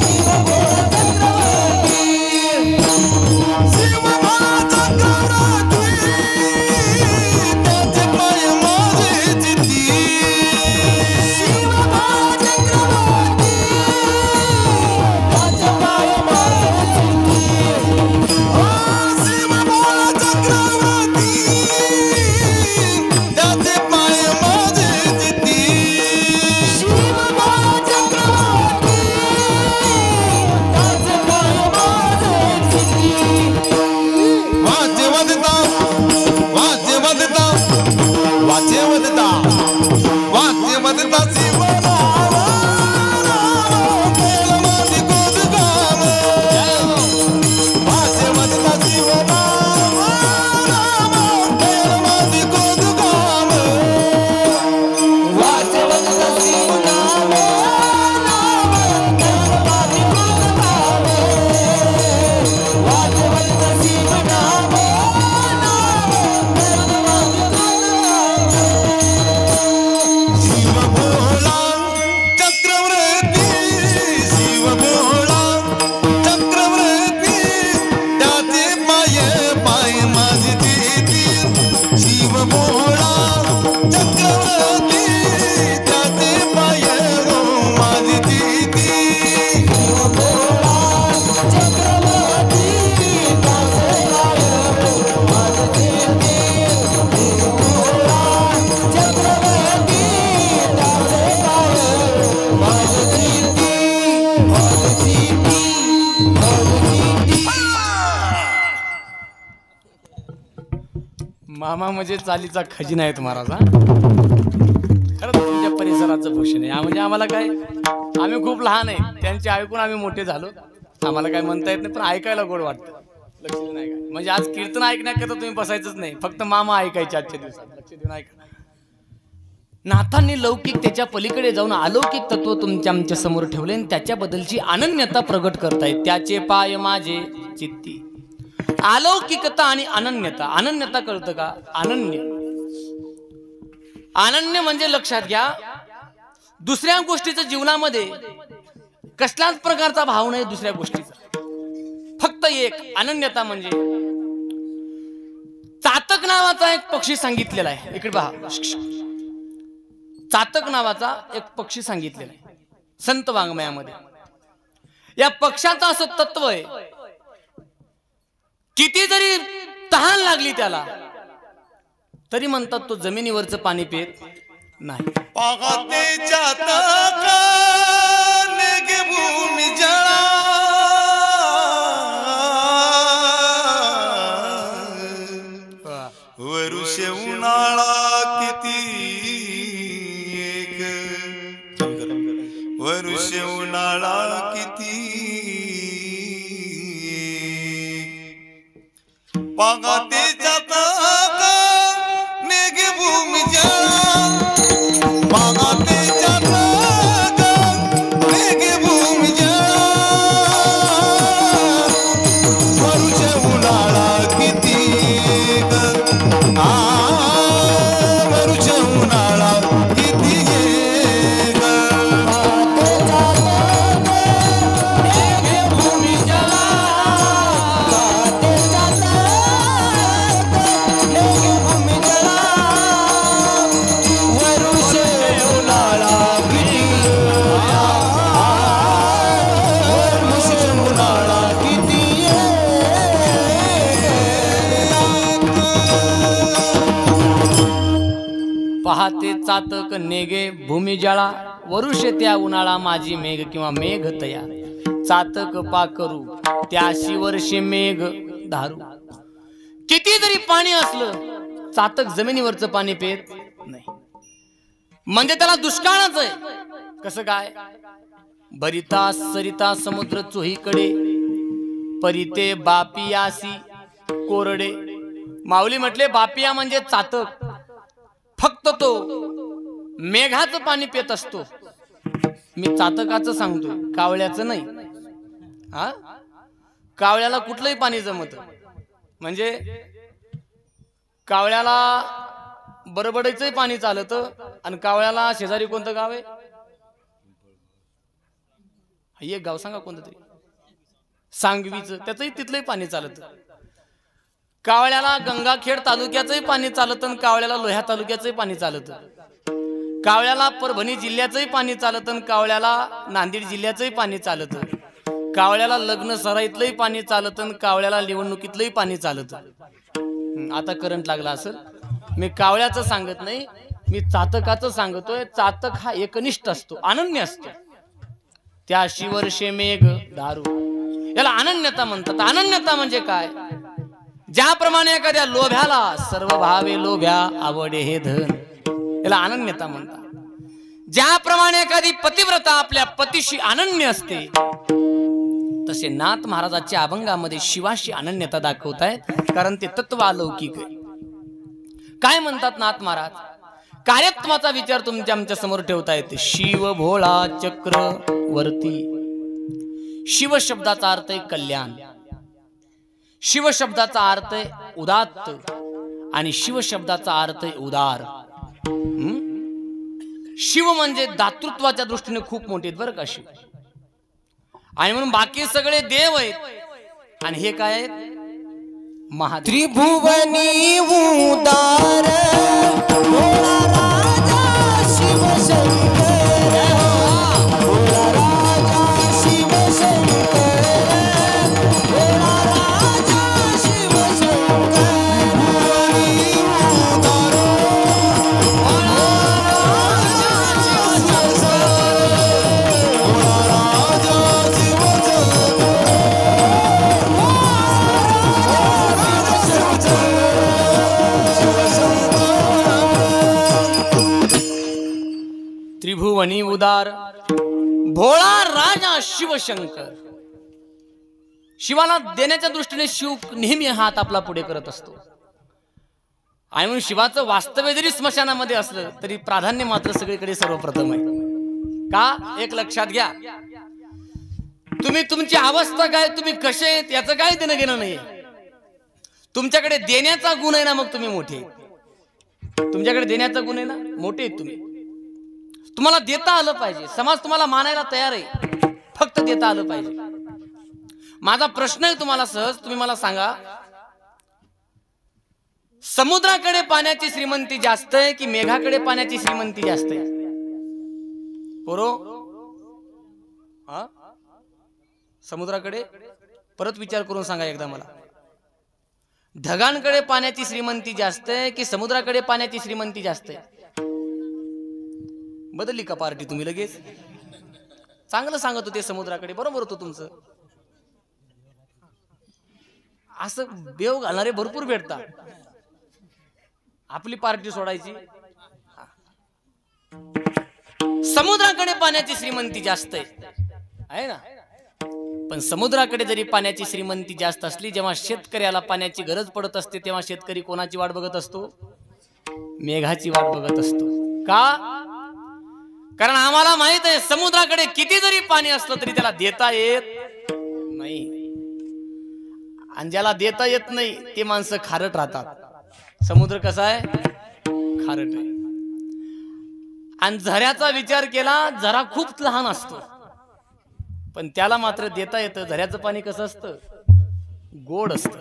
जीव भोळा चक्रवर्ती, जीव भोळा चक्रवर्ती, मामा म्हणजे चालीचा खजिना आहे महाराज. खरंच तुमच्या परिसराचं भूषण आहे. म्हणजे आम्हाला काय, आम्ही खूप लहान आहे, त्यांचे ऐकून आम्ही मोठे झालो. आम्हाला काय म्हणता येत नाही, पण ऐकायला गोड वाटतं. लक्ष देऊन ऐका. म्हणजे आज कीर्तन ऐकण्याकरता तुम्ही बसायचंच नाही, फक्त मामा ऐकायचे आजच्या दिवसात. लक्ष देऊन ऐका. नाथांनी लौकिकतेच्या पलीकडे जाऊन अलौकिक तत्व तुमच्या आमच्या समोर ठेवले आणि त्याच्याबद्दलची अनन्यता प्रगट करतायत. त्याचे पाय माझे चित्ती. अलौकिकता आणि अनन्यता. अनन्यता कळतं का? अनन्य, अनन्य म्हणजे लक्षात घ्या, दुसऱ्या गोष्टीचं जीवनामध्ये कसल्याच प्रकारचा भाव नाही दुसऱ्या गोष्टीचा, फक्त एक. अनन्यता म्हणजे चातक नावाचा एक पक्षी सांगितलेला आहे. इकडे पहा, चातक नावाचा एक पक्षी सांगितलेला आहे संत वाङ्मयामध्ये. या पक्षाचं असं तत्व आहे, किती जरी तहान लागली त्याला तरी म्हणतात तो जमिनीवरचं पाणी पित नाही. पागते चातक नेगे भूमी जळा, वरुषे उन्हाळा किती एक, वरुषे उन्हाळा किती पागते चातक नेगे भूमी जळा, पागते चातक नेगे भूमी जळा, वरुषे उन्हाळा किती वरुषे उन्हाळा किती पाहते चातक नेगे भूमी जळा, वरुषे त्या उन्हाळा माझी मेघ किंवा मेघ तया. चातक पाकरू त्याशी वर्षे मेघ धारू. किती जरी पाणी असलं चातक जमिनीवरचं पाणी पित नाही, म्हणजे त्याला दुष्काळच आहे. कसं काय? भरिता सरिता समुद्र चोहीकडे, परिते बापियासी कोरडे. माऊली म्हटले बापिया म्हणजे चातक, फक्त तो मेघाचं पाणी पित असतो. मी चातकाचं सांगतोय, कावळ्याचं नाही. हा, कावळ्याला कुठलंही पाणी जमत, म्हणजे कावळ्याला बरबडीचंही पाणी चालतं. आणि कावळ्याला शेजारी कोणतं गाव आहे? एक गाव सांगा कोणतं तरी, सांगवीचं, त्याचंही तिथलंही पाणी चालत. कावळ्याला गंगाखेड तालुक्याचंही पाणी चालत आणि कावळ्याला लोह्या तालुक्याचंही पाणी चालत. कावळ्याला परभणी जिल्ह्याचंही पाणी चालत आणि कावळ्याला नांदेड जिल्ह्याचंही पाणी चालत. कावळ्याला लग्न सराईतलंही पाणी चालत आणि कावळ्याला निवडणुकीतलंही पाणी चालत. आता करंट लागला असेल. मी कावळ्याचं सांगत नाही, मी चातकाचं सांगतोय. चातक हा एकनिष्ठ असतो, अनन्य असतो. त्या शिवर्षे मेघ दारू, याला अनन्यता म्हणतात. अनन्यता म्हणजे काय? ज्याप्रमाणे एखाद्या लोभ्याला सर्व भावे लोभ्या आवडे हे धन, याला अनन्यता म्हणतात. ज्याप्रमाणे एखादी पतिव्रता आपल्या पतीशी अनन्य असते, तसे नाथ महाराजांच्या अभंगामध्ये शिवाशी अनन्यता दाखवतायत, कारण ते तत्व अलौकिक आहे. काय म्हणतात नाथ महाराज? कार्यत्वाचा विचार तुमच्या आमच्या समोर ठेवता येते. शिव भोळा चक्रवर्ती. शिव शब्दाचा अर्थ आहे कल्याण, शिव शब्दाचा अर्थ आहे उदात्त, आणि शिव शब्दाचा अर्थ आहे उदार. शिव म्हणजे दातृत्वाच्या दृष्टीने खूप मोठे आहेत बरं का शिव. आणि म्हणून बाकी सगळे देव आहेत, आणि हे काय आहेत? महादेव. त्रिभुवनी उदार भोळा राजा शिव शंकर, भोळा राजा शिव शंकर, भोळा राजा शिव शंकर. त्रिभुवनी उदार भोळा राजा शिव शंकर, भोळा राजा शिव शंकर. उदार भोळा राजा शिवशंकर. शिवाला देण्याच्या दृष्टीने शिव नेहमी हात आपला पुढे करत असतो. आणि म्हणून शिवाचं वास्तव्य जरी स्मशानामध्ये असलं तरी प्राधान्य मात्र सगळीकडे सर्वप्रथम आहे. का? एक लक्षात घ्या, तुम्ही तुमची अवस्था काय, तुम्ही कसे आहेत याचं काय देणं घेणं नाही. तुमच्याकडे देण्याचा गुण आहे ना, मग तुम्ही मोठे. तुमच्याकडे देण्याचा गुण आहे ना, मोठे आहेत तुम्ही. तुम्हाला देता आलं पाहिजे. समाज तुम्हाला मानायला तयार आहे, फक्त देता आलं पाहिजे. माझा प्रश्न आहे तुम्हाला सहज, तुम्ही मला सांगा, समुद्राकडे पाण्याची श्रीमंती जास्त आहे की मेघाकडे पाण्याची श्रीमंती जास्त आहे? पोरो, समुद्राकडे? परत विचार करून सांगा एकदा मला. ढगांकडे पाण्याची श्रीमंती जास्त आहे की समुद्राकडे पाण्याची श्रीमंती जास्त आहे? बदलली का पार्टी तुम्ही लगेच? चांगलं सांगत होते समुद्राकडे, बरोबर होतं तुमचं. असं देव घालणारे भरपूर भेटतात. आपली पार्टी सोडायची. समुद्राकडे पाण्याची श्रीमंती जास्त आहे ना, पण समुद्राकडे जरी पाण्याची श्रीमंती जास्त असली, जेव्हा शेतकऱ्याला पाण्याची गरज पडत असते तेव्हा शेतकरी कोणाची वाट बघत असतो? मेघाची वाट बघत असतो. का? कारण आम्हाला माहित आहे समुद्राकडे किती जरी पाणी असलं तरी त्याला देता येत नाही. आणि ज्याला देता येत नाही ते माणसं खारट राहतात. समुद्र कसा आहे? खारट आहे. आणि झऱ्याचा विचार केला, झरा खूप लहान असतो पण त्याला मात्र देता येतं. झऱ्याचं पाणी कसं असतं? गोड असतं.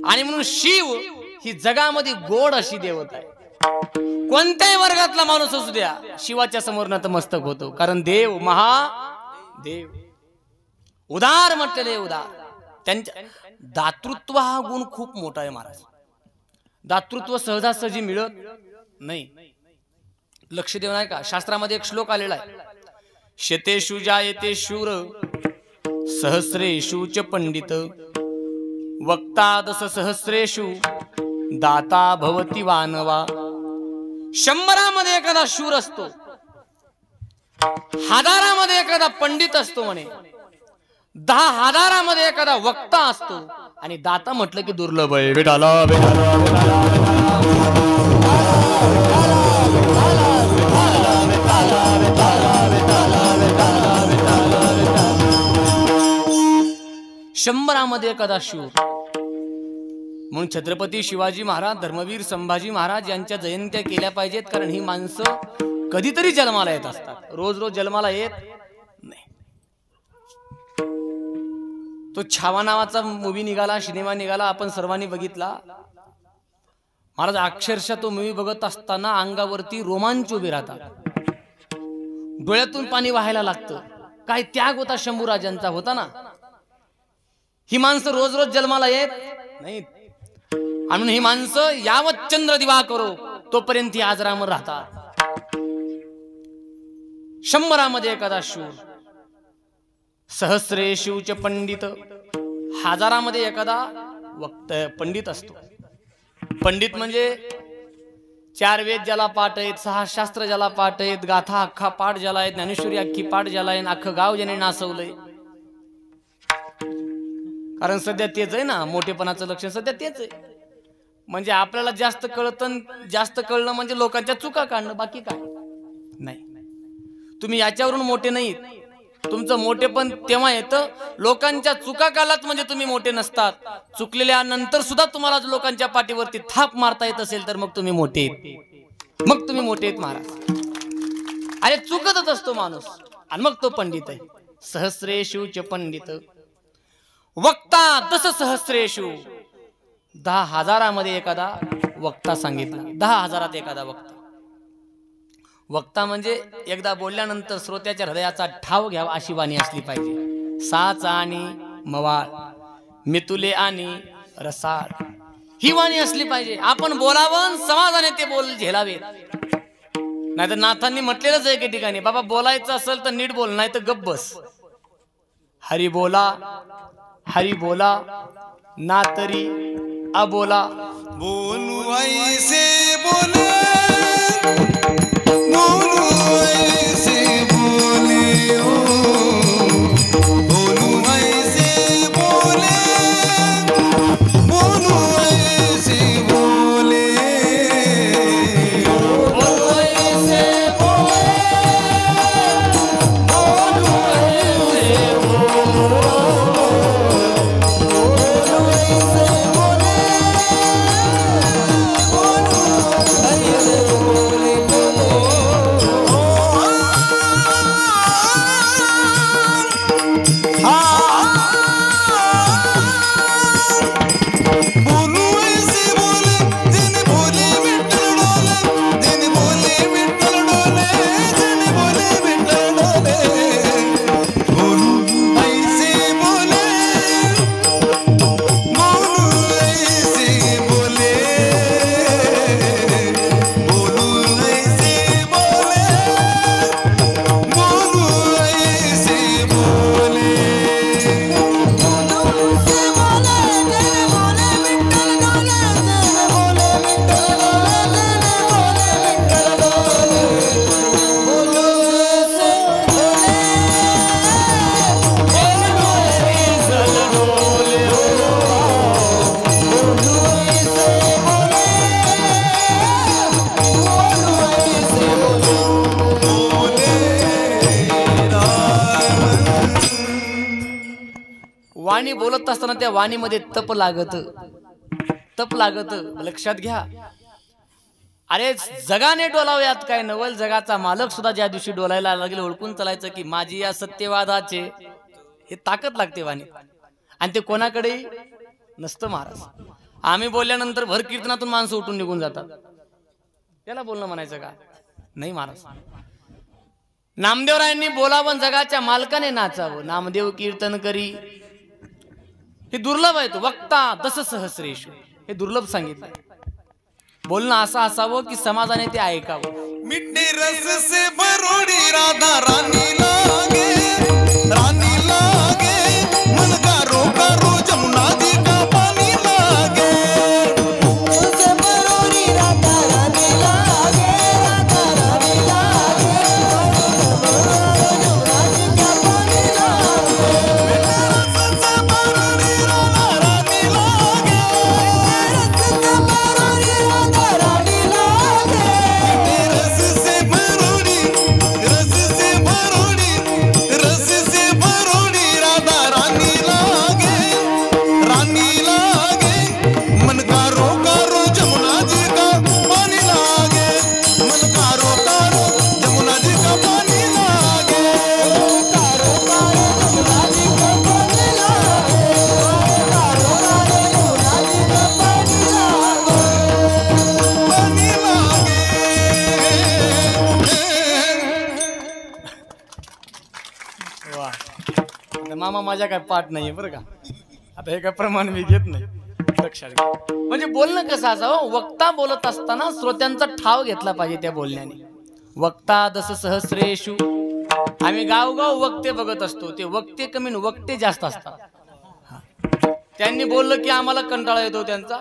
आणि म्हणून शिव ही जगामध्ये गोड अशी देवता आहे. कोणत्याही वर्गातला माणूस असू द्या, शिवाच्या समोर नतमस्तक होतो. कारण देव महादेव उदार म्हटलेले, उदार. त्यांच्या दातृत्व हा गुण खूप मोठा आहे महाराज. दातृत्व सहजासहजी मिळत नाही. लक्ष देऊ नाही का? शास्त्रामध्ये एक श्लोक आलेला आहे, शतेषु जायते शूर सहस्रेषु च पंडित वक्ता दश सहस्रेषु दाता भवति वानवा. 100मध्ये एखादा शूर असतो, 1000मध्ये एखादा पंडित असतो म्हणे, 10,000मध्ये एखादा वक्ता असतो, आणि दाता म्हटलं की दुर्लभ आहे. विठाला विठाला विठाला शंभरामध्ये एखादा शूर. म्हणून छत्रपती शिवाजी महाराज, धर्मवीर संभाजी महाराज यांच्या जयंत्या केल्या पाहिजेत. कारण ही माणसं कधीतरी जन्माला येत असतात, रोज रोज जन्माला येत नाही. तो छावा नावाचा मूवी निघाला, सिनेमा निघाला, आपण सर्वांनी बघितला. महाराज अक्षरशः तो मूवी बघत असताना अंगावरती रोमांच उभे राहतात, डोळ्यातून पाणी वाहायला लागतं. काय त्याग होता शंभूराजांचा, होता ना. ही माणसं रोज रोज जन्माला येत नाहीत. म्हणून ही माणसं यावत चंद्र दिवा करो तोपर्यंत ही आजरामर राहतात. 100मध्ये एखादा शूर, सहस्रेषु च पंडित, 1000मध्ये एखादा पंडित असतो. पंडित म्हणजे 4 वेद ज्याला पाठ आहेत, 6 शास्त्र ज्याला पाठ आहेत, गाथा अख्खा पाठ ज्याला आहेत, ज्ञानेश्वरी अख्खी पाठ ज्याला आहे, अख्खं गाव ज्याने नाचवलंय. कारण सध्या तेच आहे ना, मोठेपणाचं लक्षण सध्या तेच आहे. म्हणजे आपल्याला जास्त कळणं म्हणजे लोकांच्या चुका काढणं, बाकी काय नाही. तुम्ही याच्यावरून मोठे नाहीत. तुमचं मोठेपण तेव्हा येतं लोकांच्या चुका काढलात म्हणजे तुम्ही मोठे नसतात. चुकलेल्या नंतर सुद्धा तुम्हाला लोकांच्या पाठीवरती थाप मारता येत असेल तर मग तुम्ही मोठे आहेत. मग तुम्ही मोठे आहेत महाराज. अरे चुकतच असतो माणूस, आणि मग तो पंडित आहे. सहस्रेषु च पंडित वक्ता दश सहस्रेषु. 10,000मध्ये एखादा वक्ता सांगितला, 10,000त एखादा वक्ता. वक्ता म्हणजे एकदा बोलल्यानंतर श्रोत्याच्या हृदयाचा ठाव घ्यावा अशी वाणी असली पाहिजे. साच आणि मवाळ, मितुले आणि रसाळ, ही वाणी असली पाहिजे. आपण बोलावं, समाजाने ते बोल झेलावे. नाहीतर नाथांनी म्हटलेलंच आहे की ठिकाणी, बाबा बोलायचं असेल तर नीट बोल, नाही तर गप्प बस. हरी बोला, हरी बोला, ना तरी अबोला. बोलू ऐसे बोले, बोलू ऐसे बोलत असताना त्या वाणीमध्ये तप लागत, तप लागत. लक्षात घ्या. अरे जगाने डोलाव्यात काय नवल, जगाचा मालक सुद्धा ज्या दिवशी डोलायला लागेल ओळखून चालायचं की माझी या सत्यवादाचे हे ताकद लागते वाणी. आणि ते कोणाकडे नसतं महाराज. आम्ही बोलल्यानंतर भर कीर्तनातून माणसं उठून निघून जातात. त्याला बोलणं म्हणायचं का? नाही महाराज. नामदेवरायांनी बोलावं, जगाच्या मालकाने नाचावं. नामदेव कीर्तन करी, हे दुर्लभ आहे. तो वक्ता दस सहस्रेश, हे दुर्लभ सांगितलं. बोलणं असं असावं की समाजाने ते ऐकावं. मिट्टी रस से भरोड़ी राधा रानी लागे, रानी लागे, मन का रोका रो जमुना जी का पानी लागे, से भरोड़ी राधा रानी लागे, राधा रानी लागे, जमुना जी का पानी लागे, रस से भरोड़ी राधा रानी लागे, रस से भरोड़ी राधा रानी लागे, रस से भरोड़ी, रस से भरोड़ी, रस से भरोड़ी राधा रानी लागे, रानी लागे, मन का रोका रो जमुना जी का पानी लागे, मन का रोका रो जमुना जी का पानी लागे, का रोका रो जमुना जी का पानी लागे, का रोका रो जमुना जी का पानी लागे, पानी लागे. वा. आता मामा माझ्या काय पाठ नाहीये बरं का. आता हे काय प्रमाण मी घेत नाही. लक्षात घ्या. म्हणजे बोलणं कसं असावं, वक्ता बोलत असताना श्रोत्यांचा ठाव घेतला पाहिजे त्या बोलण्याने. वक्ता दस सहस्रेषु. आम्ही गावगाव वक्ते बघत असतो. ते वक्ते कमी न वक्ते जास्त असतात. हा. त्यांनी बोललं की आम्हाला कंटाळा येतो त्यांचा.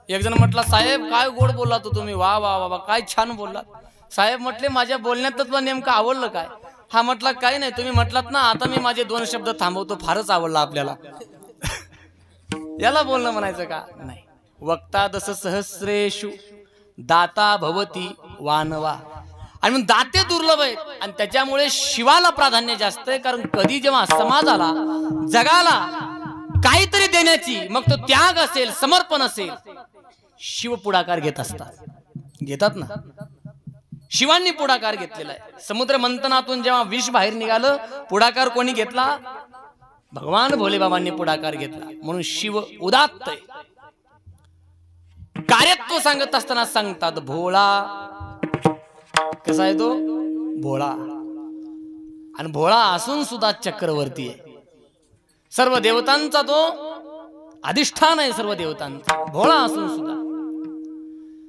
एक जण म्हटला, साहेब काय गोड बोलला तो तुम्ही, वा वा वा वा, काय छान बोललात. साहेब म्हटले माझ्या बोलण्यातच तुला नेमकं आवडलं काय? हा म्हटला काही नाही, तुम्ही म्हटलात ना आता मी माझे 2 शब्द थांबवतो, फारच आवडला आपल्याला. याला बोलणं म्हणायचं का? नाही. वक्ता दस सहस्रेषु दाता भवती वानवा. आणि मग दाते दुर्लभ आहेत आणि त्याच्यामुळे शिवाला प्राधान्य जास्त आहे. कारण कधी जेव्हा समाजाला जगाला काहीतरी देण्याची, मग तो त्याग असेल, समर्पण असेल, शिव पुढाकार घेत असतात. घेतात ना. शिवांनी पुढाकार घेतलेला आहे. समुद्र मंथनातून जेव्हा विष बाहेर निघालं, पुढाकार कोणी घेतला? भगवान भोलेबाबांनी पुढाकार घेतला. म्हणून शिव उदात्त आहे. कार्यत्व सांगत असताना सांगतात भोळा. कसा आहे तो? भोळा. आणि भोळा असून सुद्धा चक्रवर्ती आहे. सर्व देवतांचा तो अधिष्ठान आहे. सर्व देवतांचा भोळा असून सुद्धा.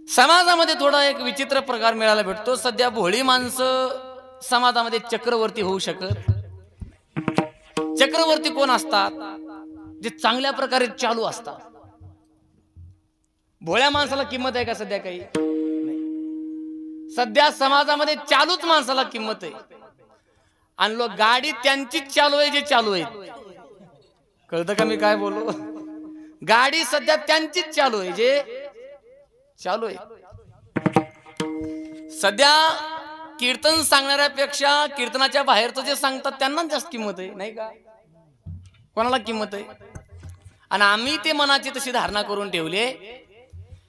समाजामध्ये थोडा एक विचित्र प्रकार मिळायला भेटतो. सध्या भोळी माणसं समाजामध्ये चक्रवर्ती होऊ शकत. चक्रवर्ती कोण असतात? जे चांगल्या प्रकारे चालू असतात. भोळ्या माणसाला किंमत आहे का सध्या? काही नाही. सध्या समाजामध्ये चालूच माणसाला किंमत आहे. आणि लोक गाडी त्यांचीच चालू आहे जे चालू आहे. कळतं का मी काय बोलू? गाडी सध्या त्यांचीच चालू आहे जे चालू आहे. सध्या कीर्तन सांगणाऱ्यापेक्षा कीर्तनाच्या बाहेरचं जे सांगतात त्यांना जास्त किंमत आहे, नाही का? कोणाला किंमत आहे? आणि आम्ही ते मनाची तशी धारणा करून ठेवली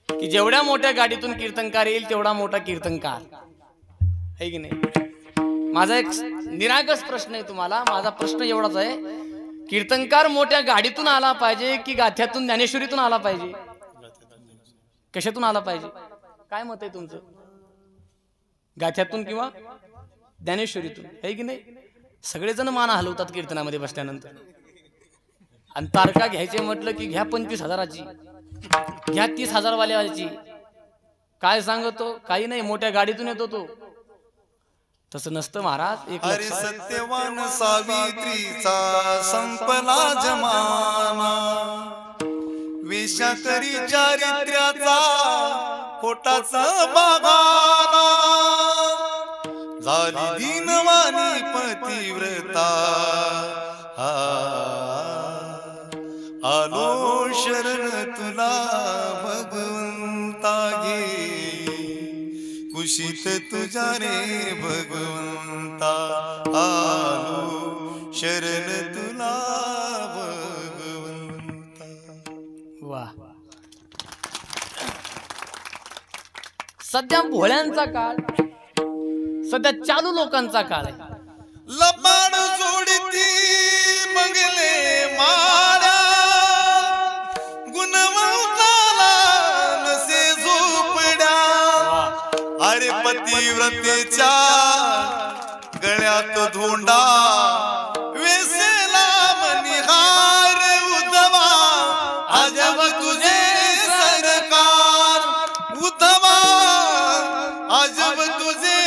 की जेवढ्या मोठ्या गाडीतून कीर्तनकार येईल तेवढा मोठा कीर्तनकार आहे की नाही. माझा एक निरागस प्रश्न आहे तुम्हाला. माझा प्रश्न एवढाच आहे, कीर्तनकार मोठ्या गाडीतून आला पाहिजे की गाथ्यातून ज्ञानेश्वरीतून आला पाहिजे? कशातून आला पाहिजे? काय मत आहे तुमचं? गाथ्यातून किंवा ज्ञानेश्वरीतून, आहे की नाही? सगळेजण मान हलवतात कीर्तनामध्ये बसल्यानंतर. आणि तारका घ्यायचे म्हटलं की घ्या 25,000ची, घ्या 30,000 वाल्याची. काय सांगतो? काही नाही, मोठ्या गाडीतून येतो तो. तसं नसतं महाराज. एक अरे सत्यवान सावित्रीचा संपला जमाना, वेशा करी चारित्र्याचा पोटाचा बागाना, झाली दीनवाणी पतिव्रता, आलो शरण तुला भगवंता घे, कुशीत तुझ्या रे भगवंता, आलो शरण तुला भगवंता. वा. सध्या भोळ्यांचा काळ, सध्या चालू लोकांचा काळ आहे. लबाड जोडती मंगले मारा, गुणवंताला नसे झोपड्या. अरे पतिव्रतेच्या गळ्यात धोंडा, वेसेला मनिहार उद्धवा. अजब तुझे सरकार उद्धवा, अजब तुझे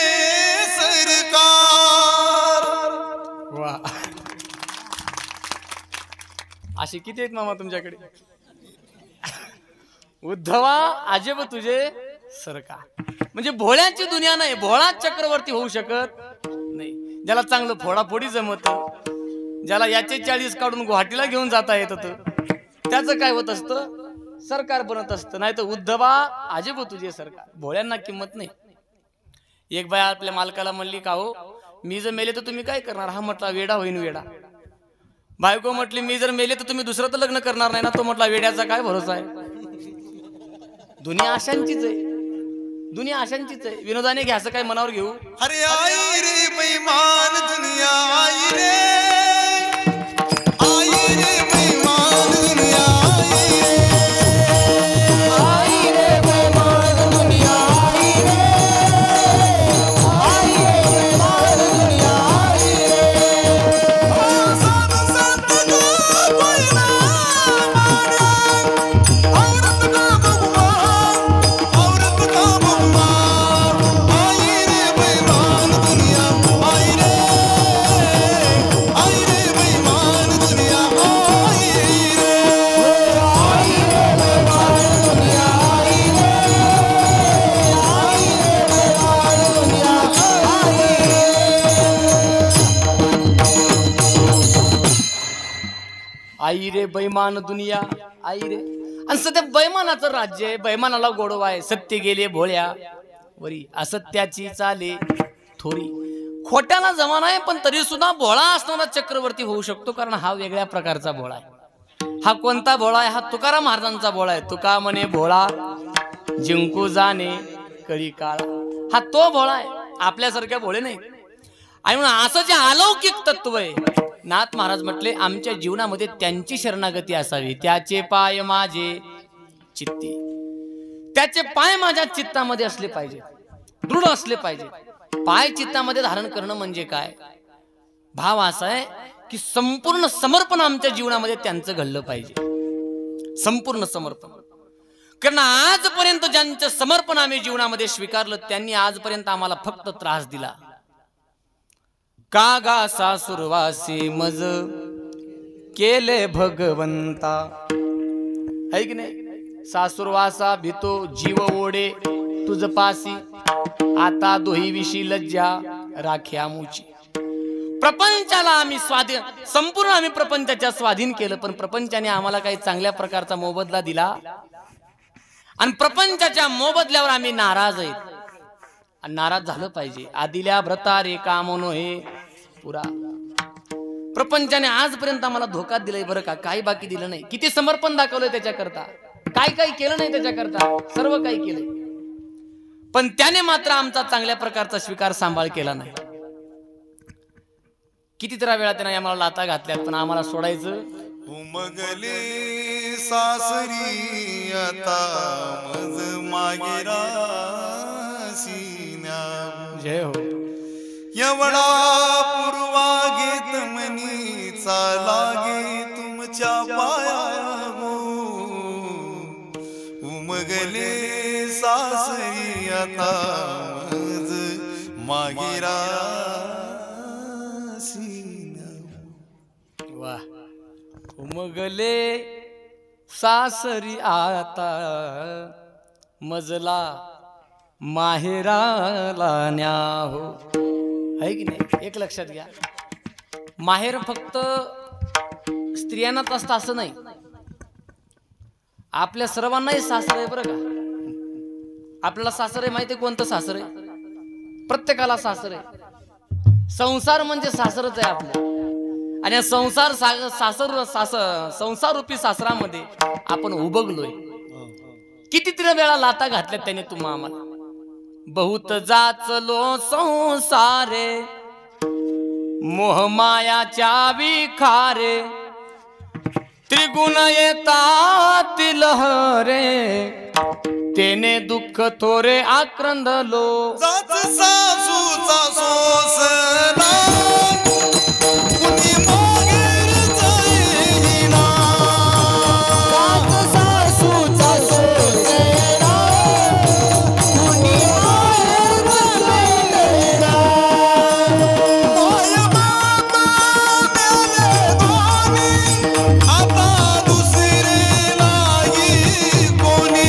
सरकार. वा. असे किती आहेत मामा तुमच्याकडे? उद्धवा अजब तुझे सरकार. म्हणजे भोळ्याची दुनिया नाही, भोळा चक्रवर्ती होऊ शकत नाही. ज्याला चांगलं फोडाफोडी जमत, ज्याला याचे 40 काढून गुवाहाटीला घेऊन जाता येत, त्याचं काय होत असतं? सरकार बनत असतं. नाही तर उद्धवा अजब तुझे सरकार. भोळ्यांना किंमत नाही. एक बाई आपल्या मालकाला म्हणली, का हो मी जर मेले तर तुम्ही काय करणार? हा म्हटला, वेडा होईन वेडा. बायको म्हटली, मी जर मेले तर तुम्ही दुसरं तर लग्न करणार नाही ना? तो म्हटला, वेड्याचा काय भरोसा आहे. दुनिया अशांचीच आहे, दुनिया अशांचीच आहे. विनोदाने घ्या, असं काय मनावर घेऊ. अरे आई रे बेईमान दुनिया, आई रे, आई रे बेईमान दुनिया, आई रे बेईमान दुनिया, आई रे, आई रे बेईमान दुनिया, आई रे. सात सात का कोयना मारा, औरत का भगवान, औरत का भगवान. आई रे बेईमान दुनिया, आई रे, आई रे बेईमान दुनिया, आई रे. आई रे बेईमान दुनिया, आई रे, आई रे बेईमान दुनिया, आई रे. आई रे बैमान दुनिया, आई रे. आणि सध्या बैमानाचं राज्य आहे, बैमानाला गोडवा आहे. सत्य गेले भोळ्या वरी, असत्याची चाले थोरी. खोट्याला जमाना आहे, पण तरी सुद्धा भोळा असणारा चक्रवर्ती होऊ शकतो, कारण हा वेगळ्या प्रकारचा भोळा आहे. हा कोणता भोळा आहे? हा तुकाराम महाराजांचा भोळा आहे. तुका म्हणे भोळा जिंकू जाणे कळी काळ. हा तो भोळा आहे, आपल्यासारख्या भोळे नाही. आणि म्हणून असं जे अलौकिक तत्व आहे, नाथ महाराज म्हटले, आमच्या जीवनामध्ये त्यांची शरणागती असावी. त्याचे पाय माझे चित्ती, त्याचे पाय माझ्या चित्तामध्ये असले पाहिजे, दृढ असले पाहिजे. पाय चित्तामध्ये धारण करणं म्हणजे काय? भाव असा आहे की संपूर्ण समर्पण आमच्या जीवनामध्ये त्यांचं घडलं पाहिजे, संपूर्ण समर्पण. कारण आजपर्यंत ज्यांचं समर्पण आम्ही जीवनामध्ये स्वीकारलं, त्यांनी आजपर्यंत आम्हाला फक्त त्रास दिला. कागा सासुरवासी मज केले भगवंता, है की नाही? सासुरवासा भीतो जीव ओढे तुझ पासी, आता दोही विशी लज्जा राख्या मुची. प्रपंचाला आम्ही स्वाधीन, संपूर्ण आम्ही प्रपंचाच्या स्वाधीन केलं, पण प्रपंचाने आम्हाला काही चांगल्या प्रकारचा मोबदला दिला, आणि प्रपंचाच्या मोबदल्यावर आम्ही नाराज आहेत. आणि नाराज झालं पाहिजे. आदिल्या व्रता रे कामनो हे पुरा. प्रपंचाने आजपर्यंत आम्हाला धोका दिलाय बरं का, काही बाकी दिलं नाही. किती समर्पण दाखवलंय त्याच्याकरता, काय काही केलं नाही त्याच्याकरता, सर्व काही केलंय, पण त्याने मात्र आमचा चांगल्या प्रकारचा स्वीकार सांभाळ केला नाही. कितीतरा वेळा त्याने आम्हाला लाता घातल्यात, पण आम्हाला सोडायचं. उमगले सासरी आता मज मागेरा सीन्या. जय हो. एवढा पूर्वा घेत मनीचा लागे तुमच्या पाया गो. उमगले सासरी आता मज मागेरा सीन्या. वाह. उमगले सासरी आता मजला माहेराला न्या हो, आहे की नाही? एक लक्षात घ्या, माहेर फक्त स्त्रियांनाच असतं असं नाही, आपल्या सर्वांनाही सासर आहे बरं का. आपल्याला सासर आहे माहिती आहे कोणतं सासर आहे? प्रत्येकाला सासर आहे. संसार म्हणजे सासरच आहे आपलं. आणि या संसार रूपी सासरामध्ये आपण उबगलोय. कितीतरी वेळा लाता घातल्या त्याने तुम्हा आम्हाला. बहुत जाचलो संसारे मोहमायाच्या विखारे त्रिगुण येतात लहरे तेने दुःख थोरे आक्रंदलो. जाच सासूचा सोसला कुणी मागेर जाईना. जाच सासूचा सोसला कुणी मागेर जाईना. माय बाबा मेले दोन्ही आता दुसरे नाही कोणी.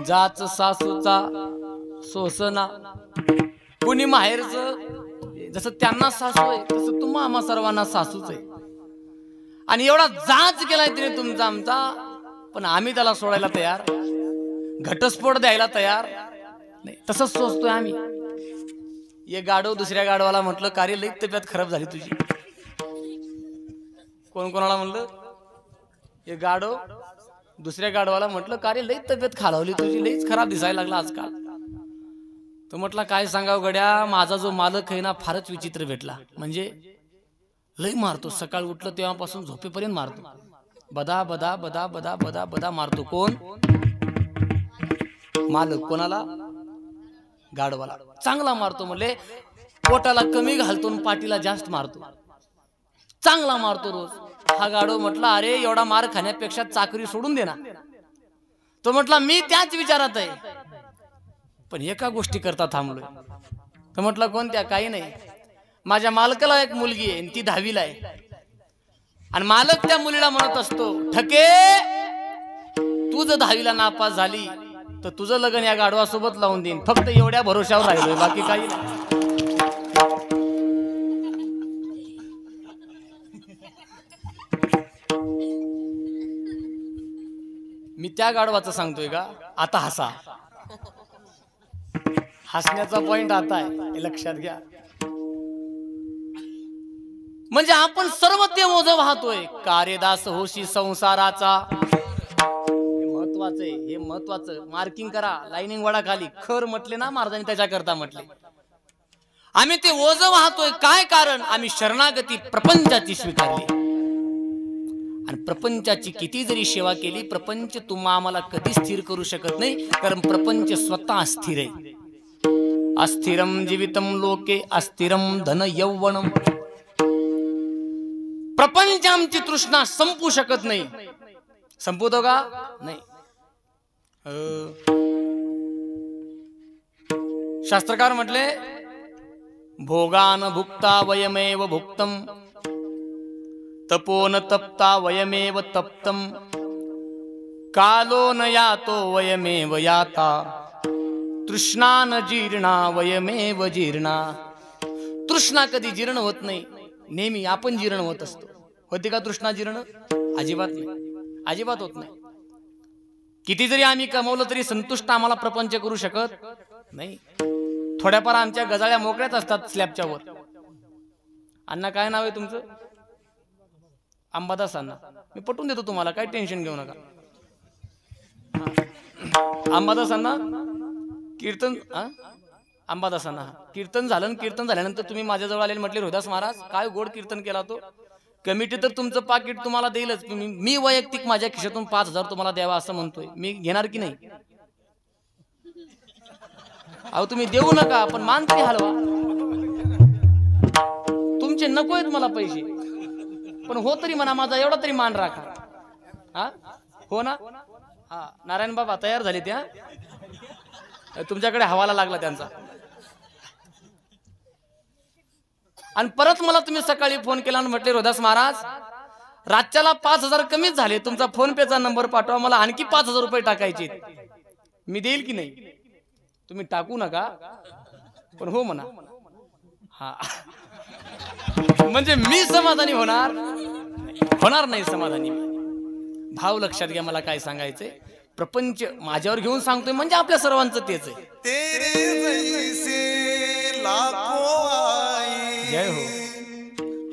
जाच सासूचा सोसना कुणी माहेरच. जसं त्यांना सासू आहे तसं तुम्हा आम्हा सर्वांना सासूच आहे. आणि एवढा जाच केलाय तिने तुमचा आमचा, पण आम्ही त्याला सोडायला तयार, घटस्फोट द्यायला तयार नाही. तसंच सोचतोय आम्ही. ये गाडव दुसऱ्या गाडवाला म्हटलं कार्य लई तब्येत खराब झाली तुझी. कोण कोणाला म्हणलं? ये गाडव दुसऱ्या गाडवाला म्हटलं कार्य लई तब्येत खालावली तुझी, लईच खराब दिसायला लागला आजकाल. तो म्हटला काय सांगाव गड्या, माझा जो मालक आहे ना फारच विचित्र भेटला. म्हणजे लई मारतो, सकाळ उठलं तेव्हापासून झोपेपर्यंत मारतो. बदा बदा बदा बदा बदा बदा मारतो. कोण? मालक. कोणाला? गाडवाला. चांगला मारतो. म्हणले पोटाला कमी घालतो आणि पाठीला जास्त मारतो. चांगला मारतो रोज. हा गाडव म्हटला अरे एवढा मार खाण्यापेक्षा चाकरी सोडून दे ना. तो म्हटला मी त्याच विचारात आहे, पण एका गोष्टी करता थांबलोय. तो म्हटला कोणत्या? काही नाही. माझ्या मालकाला एक मुलगी आहे, ती 10वीला आहे. आणि मालक त्या मुलीला म्हणत असतो ठके तू जर 10वीला नापास झाली तर तुझं लग्न या गाढवासोबत लावून देईन. फक्त एवढ्या भरोशावर राहिलोय, बाकी काही नाही. मी त्या गाढवाचं सांगतोय का? आता हसा. हसण्याचा पॉइंट आता आहे, हे लक्षात घ्या. म्हणजे आपण सर्व ते ओझ वाहतोय. कार्यदास होशी संसाराचा. हे महत्वाचं आहे, हे महत्वाचं. मार्किंग करा, लाईनिंग वडा खाली. खर म्हटले ना महाराजांनी त्याच्याकरता म्हटले. आम्ही ते ओझ वाहतोय. काय कारण? आम्ही शरणागती प्रपंचाची स्वीकारली. आणि प्रपंचाची किती जरी सेवा केली, प्रपंच तुम्हा आम्हाला कधी स्थिर करू शकत नाही. कारण प्रपंच स्वतः अस्थिर आहे. अस्थिरम जीवितम लोके अस्थिरम धन यौवनम. प्रपंच आमची तृष्णा संपू शकत नाही. संपवतो का? नाही. शास्त्रकार म्हटले भोगान भुक्ता वयमेव भुक्तम तपो न तप्ता वयमेव तप्तम कालो न यातो वयमेव याता तृष्णा न जीर्णा वयमेव जीर्णा. तृष्णा कधी जीर्ण होत नाही, नेहमी आपण जीर्ण होत असतो. होते का तृष्णा जीर्ण? अजिबात नाही, अजिबात होत नाही. किती जरी आम्ही कमवलं तरी संतुष्ट आम्हाला प्रपंच करू शकत नाही. थोड्याफार आमच्या गजाळ्या मोकळ्याच असतात स्लॅबच्या वर. अण्णा काय नाव आहे तुमचं? अंबादास अण्णा. मी पटवून देतो तुम्हाला, काही टेन्शन घेऊ नका. अंबादास अण्णा कीर्तन अंबादासांना. कीर्तन झालं आणि कीर्तन झाल्यानंतर तुम्ही माझ्याजवळ आले म्हटले रोहिदास महाराज काय गोड कीर्तन केला तो. कमिटी तर तुमचं पाकिट तुम्हाला देईलच, मी वैयक्तिक माझ्या खिशातून 5,000 तुम्हाला द्यावा असं म्हणतोय. मी घेणार की नाही? अहो तुम्ही देऊ नका पण मान तरी हलवा. तुमचे नको आहेत मला पैसे, पण हो तरी म्हणा माझा एवढा तरी मान राखा. हा हो ना. हा नारायण बाबा तयार झाले त्या, तुमच्याकडे हवाला लागला त्यांचा. आणि परत मला तुम्ही सकाळी फोन केला आणि म्हटले रोहिदास महाराज रातच्याला 5,000 कमीच झाले, तुमचा फोन पेचा नंबर पाठवा, मला आणखी 5,000 रुपये टाकायचे. मी देईल की नाही? तुम्ही टाकू नका पण हो म्हणा. हा म्हणजे मी समाधानी होणार नाही समाधानी. भाव लक्षात घ्या, मला काय सांगायचंय. प्रपंच माझ्यावर घेऊन सांगतोय म्हणजे आपल्या सर्वांचं तेच आहे. तेरे जैसे लाखों आए, जय हो.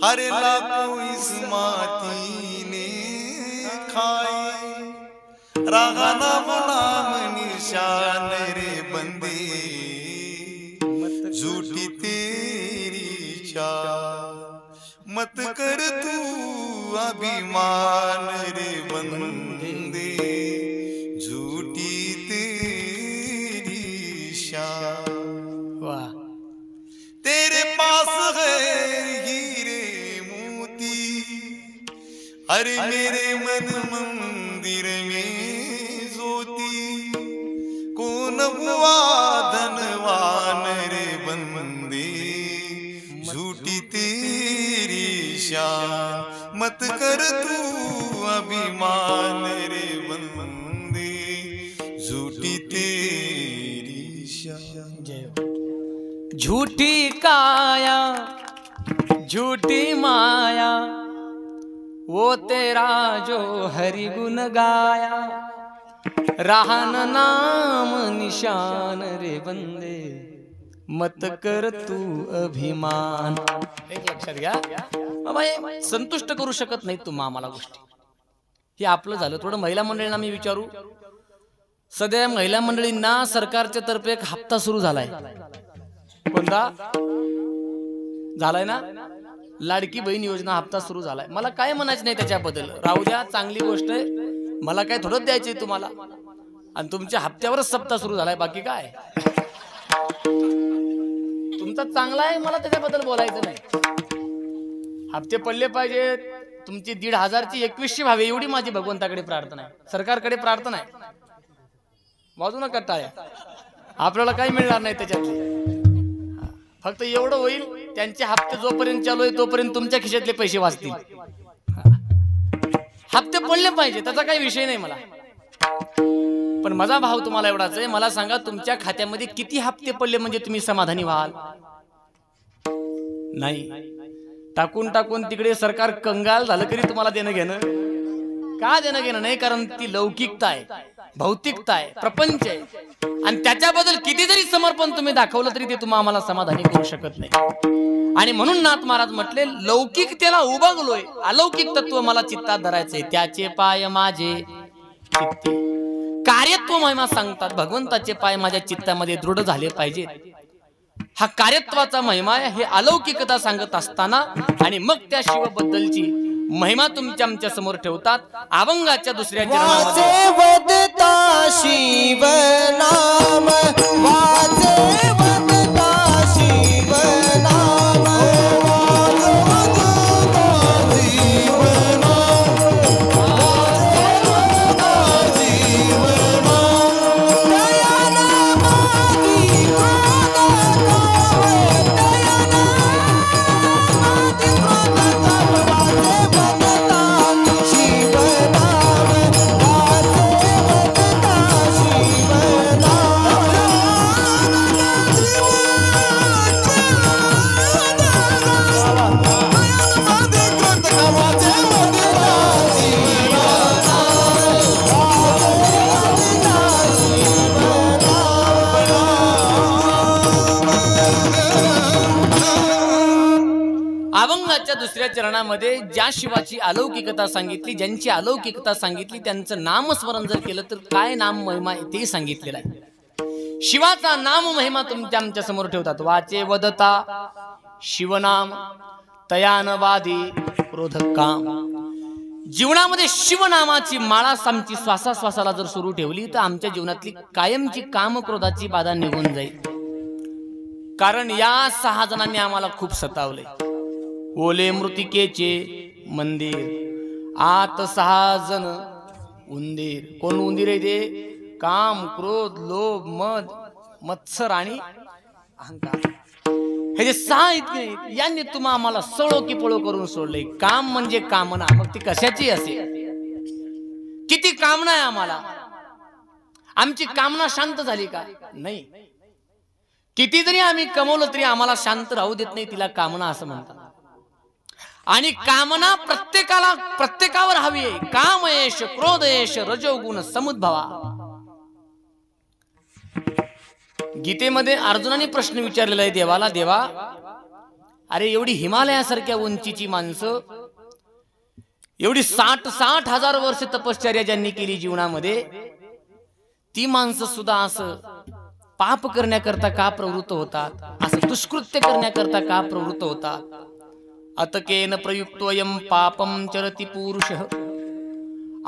हर लाखों इस माटी ने खाए, रहा नाम नाम निशान रे बंदे, झूठी तेरी चाह मत कर तू अभिमान रे बंदे, झूठी तेरी शान. वाह. तेरे पास है हीरे मोती, अरे मेरे मन मंदिर में ज्योति, कौन हुआ धनवान रे बंदे, झूठी तेरी शान मत कर तू अभिमान रे बंदे, झूठी तेरी शान. जय हो. झूठी काया झूठी माया वो तेरा जो हरि गुण गाया, राहन नाम निशान रे बंदे, मत कर तू अभिमान. एक लक्षात घ्या बाबा, हे संतुष्ट करू शकत नाही तुम्हा आम्हाला गोष्टी. हे आपलं झालं. थोडं महिला मंडळींना मी विचारू. सध्या महिला मंडळींना सरकारच्या तर्फे एक हप्ता सुरू झालाय. कोणता झालाय ना? लाडकी बहीण योजना हप्ता सुरू झालाय. मला काय म्हणायचं नाही त्याच्याबद्दल, राहू द्या, चांगली गोष्ट आहे. मला काय थोडं द्यायचंय तुम्हाला, आणि तुमच्या हप्त्यावरच सप्ताह सुरू झालाय. बाकी काय तुमचा चांगला आहे, मला त्याच्याबद्दल बोलायचं नाही. हप्ते पडले पाहिजेत. तुमची 1,500ची 2100 व्हावी एवढी माझी भगवंताकडे प्रार्थना आहे. सरकारकडे प्रार्थना आहे. वाजू नका टाळ्या, आपल्याला काही मिळणार नाही त्याच्यातले. फक्त एवढं होईल, त्यांचे हप्ते जोपर्यंत चालू आहे तोपर्यंत तुमच्या खिशातले पैसे वाचतील. हप्ते पडले पाहिजे, त्याचा काही विषय नाही मला. पण माझा भाव तुम्हाला एवढाच आहे, मला सांगा तुमच्या खात्यामध्ये किती हप्ते पडले म्हणजे तुम्ही समाधानी व्हाल? नाही. टाकून टाकून तिकडे सरकार कंगाल झालं तरी तुम्हाला देणं घेणं का? देणं घेणं नाही, कारण ती लौकिकता आहे, भौतिकता आहे, प्रपंच आहे. आणि त्याच्याबद्दल किती जरी समर्पण तुम्ही दाखवलं तरी ते तुम्हाला आम्हाला समाधानी करू शकत नाही. आणि म्हणून नाथ महाराज म्हटले, लौकिकतेला उबगलोय, अलौकिक तत्व मला चित्तात धरायचंय, त्याचे पाय माझे चित्ते. कार्यत्व महिमा सांगतात, भगवंताचे पाय माझ्या चित्तामध्ये दृढ झाले पाहिजेत. हा कार्यत्वाचा महिमा आहे, हे अलौकिकता सांगत असताना आणि मग त्या शिवबद्दलची महिमा तुमच्या आमच्या समोर ठेवतात. अभंगाच्या दुसऱ्या चरणामध्ये वदता शिव नाम, वाचे वदता शिव नाम, अभंगाच्या दुसऱ्या चरणामध्ये ज्या शिवाची अलौकिकता सांगितली, ज्यांची अलौकिकता सांगितली, त्यांचं नामस्मरण जर केलं तर काय नाम महिमा आहे ते सांगितलेलं आहे. शिवाचा नाम महिमा तुमच्या आमच्या समोर ठेवतात. वाचे वदता शिवनाम तयान वादी क्रोध काम. जीवनामध्ये शिवनामाची माळा आमची श्वासाश्वासाला जर सुरू ठेवली तर आमच्या जीवनातली कायमची काम क्रोधाची बाधा निघून जाईल. कारण या 6 जणांनी आम्हाला खूप सतावले. ओले मृतिकेचे मंदिर आत 6 जण उंदीर. कोण उंदीर आहे ते? काम क्रोध लोभ मद मत्सर आणि अहंकार. हे जे 6 आहेत यांनी तुम्हा आम्हाला सळो की पळो करून सोडले. काम म्हणजे कामना, मग ती कशाची असेल. किती कामना आहे आम्हाला. आमची कामना शांत झाली का? नाही. किती जरी आम्ही कमवलं तरी आम्हाला शांत राहू देत नाही. तिला कामना असं म्हणतात. आणि कामना प्रत्येकावर हवी आहे. कामयेश क्रोधयेश रजोगुण समुद्भवा. गीतेमध्ये अर्जुनाने प्रश्न विचारलेला आहे देवाला. देवा, अरे एवढी हिमालयासारख्या उंचीची माणसं, एवढी 60,000 वर्ष तपश्चर्या ज्यांनी केली जीवनामध्ये, ती माणसं सुद्धा असं पाप करण्याकरता का प्रवृत्त होतात? असं दुष्कृत्य करण्याकरता का प्रवृत्त होतात? अतकेन प्रयुक्तोयम पापम चरति पुरुषः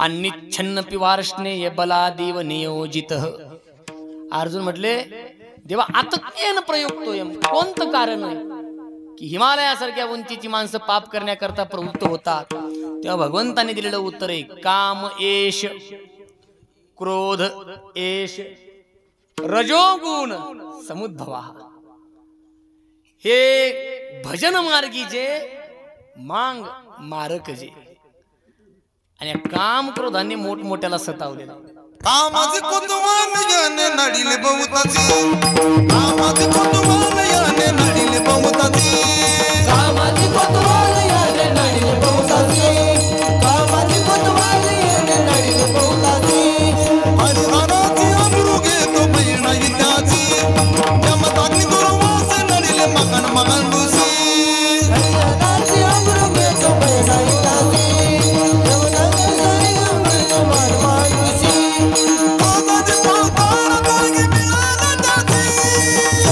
अन्निच्छन्न पिवार्ष्णेय बलादेव नियोजितः. अर्जुन म्हटले, देवा अतकेन प्रयुक्तोयम, कोणतं कारण आहे की हिमालयासारख्या उंचीची माणसं पाप करण्याकरता प्रवृत्त होतात? तेव्हा भगवंताने दिलेलं उत्तर आहे काम एष क्रोध एष रजोगुण समुद्भवा. हे भजन मार्गी जे मांग मारक जे. आणि काम क्रोधाने मोठमोठ्याला सतावलेला. कामाचे कुतुमान याने नडीले बहुताची. कामाचे कुतुमान याने नडीले बहुताची. कामाची कोतवाल याने नडीले बहुताची. कामाची कोतवाल याने नडीले बहुताची. हरिहराची अमरू घेतो बहिणा इत्याची. जमताग्नी दुर्वास नडीले मगन मगन दुसी. हरिहराची अमरू घेतो बहिणा इत्याची. जमताग्नी दुर्वास मान मान दुसी. कोणाची पावतार दोघी मिळाला त्याची.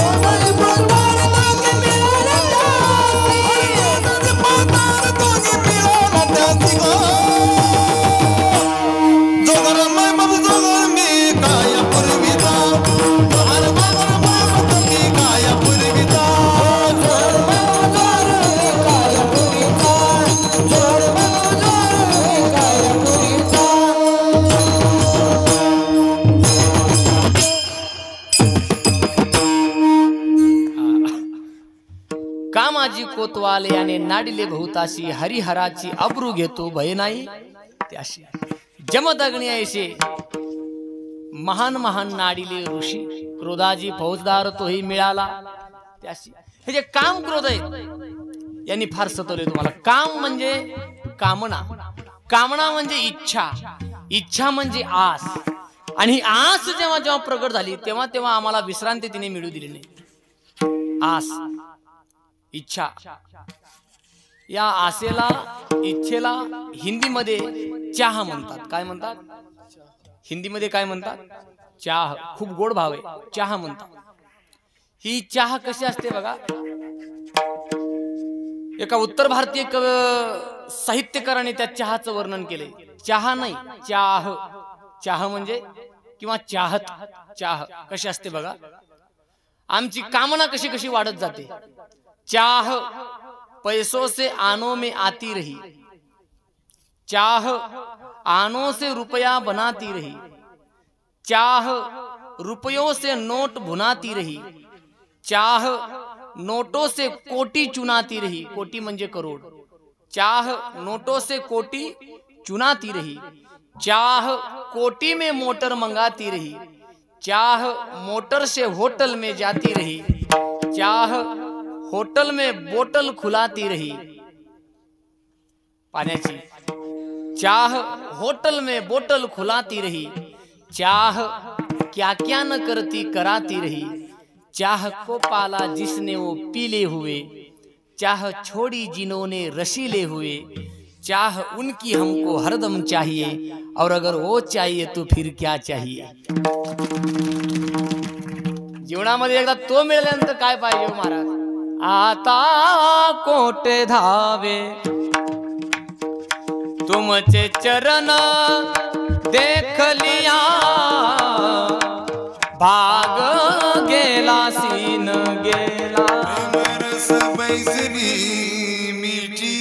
कोणाची पावतार दोघी मिळाला त्याची. कोणाची पावतार दोघी मिळाला त्याची गं. जोगर माय बाबू जोगर मी काया पूर्वीचा. जोगर बाबर बाबा तुम्ही काया पूर्वीचा. जोर जोर काया पुरीचा. जोर जोर काया पुरीचा. कामाची कोतवाल याने नाडिले बहुताशी. हरिहराची अब्रू घेतो भय नाही त्याशी. जमदग्नी ऐसे महान महान नाडिले ऋषी. क्रोधाची फौजदार तोही मिळाला त्याशी. हे जे काम क्रोध आहे यांनी फार सतवले तुम्हाला. काम म्हणजे कामना, कामना म्हणजे इच्छा, इच्छा म्हणजे आस. आणि ही आस जेव्हा जेव्हा प्रगट झाली तेव्हा तेव्हा आम्हाला विश्रांती तिने मिळू दिली नाही. आस इच्छा, या आसेला इच्छेला हिंदीमध्ये चाह म्हणतात. काय म्हणतात हिंदीमध्ये? काय म्हणतात? चाह. खूप गोड भाव आहे. चाह म्हणतात. ही चाह कशी असते बघा. एका उत्तर भारतीय साहित्यकाराने त्या चहाचं वर्णन केलंय. चाह नाही, चाह. चाह म्हणजे किंवा चाहत. चाह कशी असते बघा. आमची कामना कशी कशी वाढत जाते. चाह पैसों से आनों में आती रही. चाह आनों से रुपया बनाती रही. चाह रुपयों से नोट भुनाती रही. चाह नोटों से कोटी चुनाती रही. कोटी म्हणजे करोड. चाह नोटों से कोटी चुनाती रही. चाह कोटी में मोटर मंगाती रही. चाह मोटर से होटल में जाती रही. चाह होटल में बोतल खुलाती रही पाण्याची. चाह होटल में बोतल खुलाती रही. चाह क्या क्या न करती कराती रही. चाह को पाला जिसने वो पीले हुए. चाह छोड़ी जिन्होंने रसीले हुए. चाह उनकी हमको हरदम चाहिए. और अगर वो चाहिए तो फिर क्या चाहिए. जीवनामध्ये एकदा तो मिळाल्यानंतर काय पाहिजे हो महाराज? आता कोटे धावे तुमचे चरण देख लिया, भाग गेला सीन गेला। रस बैसली मिठी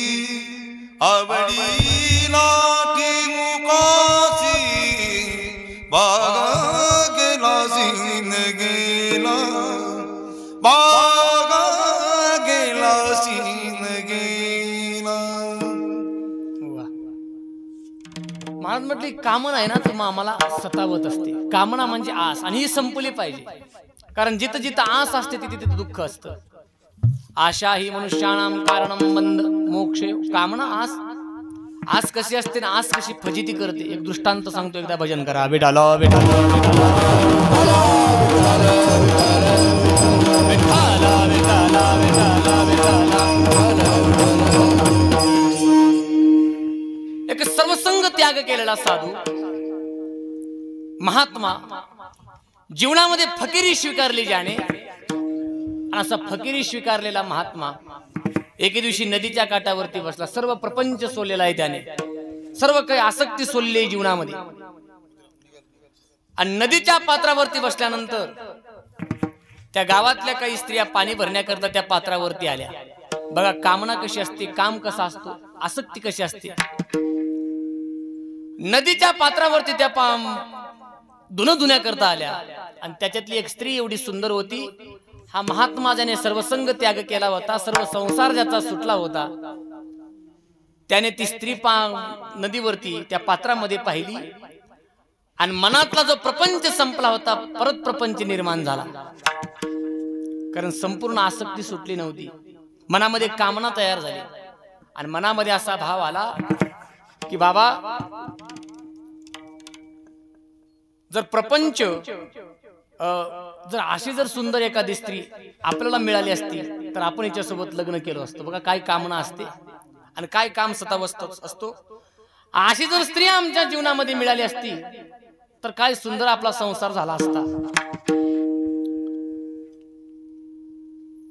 आवडी लाठी मुकासी, भाग गेला सीन गेला, भाग गेला सीन गेला। महाराज म्हटली कामना आहे ना तर आम्हाला सतावत असते। कामना म्हणजे आस, आणि ही संपली पाहिजे, कारण जिथं जिथं आस असते तिथे तिथं दुःख असतं। आशा ही मनुष्याणाम कारणम बंध मोक्ष। कामना आस, आस कशी असते ना, आस कशी फजिती करते। एक दृष्टांत सांगतो, एकदा भजन करा। विठाला विठाला विठाला विठाला विठाला विठाला विठाला। एक सर्वसंग त्याग केलेला साधू महात्मा, जीवनामध्ये फकिरी स्वीकारली ज्याने, आणि असा फकिरी स्वीकारलेला महात्मा एके दिवशी नदीच्या काठावरती बसला। सर्व प्रपंच सोडलेला आहे त्याने, सर्व काही आसक्ती सोडली आहे जीवनामध्ये, आणि नदीच्या पात्रावरती बसल्यानंतर त्या गावातल्या काही स्त्रिया पाणी भरण्याकरता त्या पात्रावरती आल्या। बघा कामना कशी असते, काम कसा असतो, आसक्ती कशी असते। नदीच्या पात्रावरती त्या धुण्या करता आल्या, आणि त्याच्यातली एक स्त्री एवढी सुंदर होती। हा महात्मा ज्याने सर्वसंग त्याग केला होता, सर्व संसार ज्याचा सुटला होता, त्याने ती स्त्री नदीवरती त्या पात्रामध्ये पाहिली, आणि मनातला जो प्रपंच संपला होता परत प्रपंच निर्माण झाला, कारण संपूर्ण आसक्ती सुटली नव्हती। मनामध्ये कामना तयार झाली, आणि मनामध्ये असा भाव आला की बाबा जर प्रपंच जर अशी जर सुंदर एखादी स्त्री आपल्याला मिळाली असती तर आपण हिच्यासोबत लग्न केलं असतं। बघा काय कामना असते आणि काय काम सतावस्त असतो। अशी जर स्त्री आमच्या जीवनामध्ये मिळाली असती तर काय सुंदर आपला संसार झाला असता।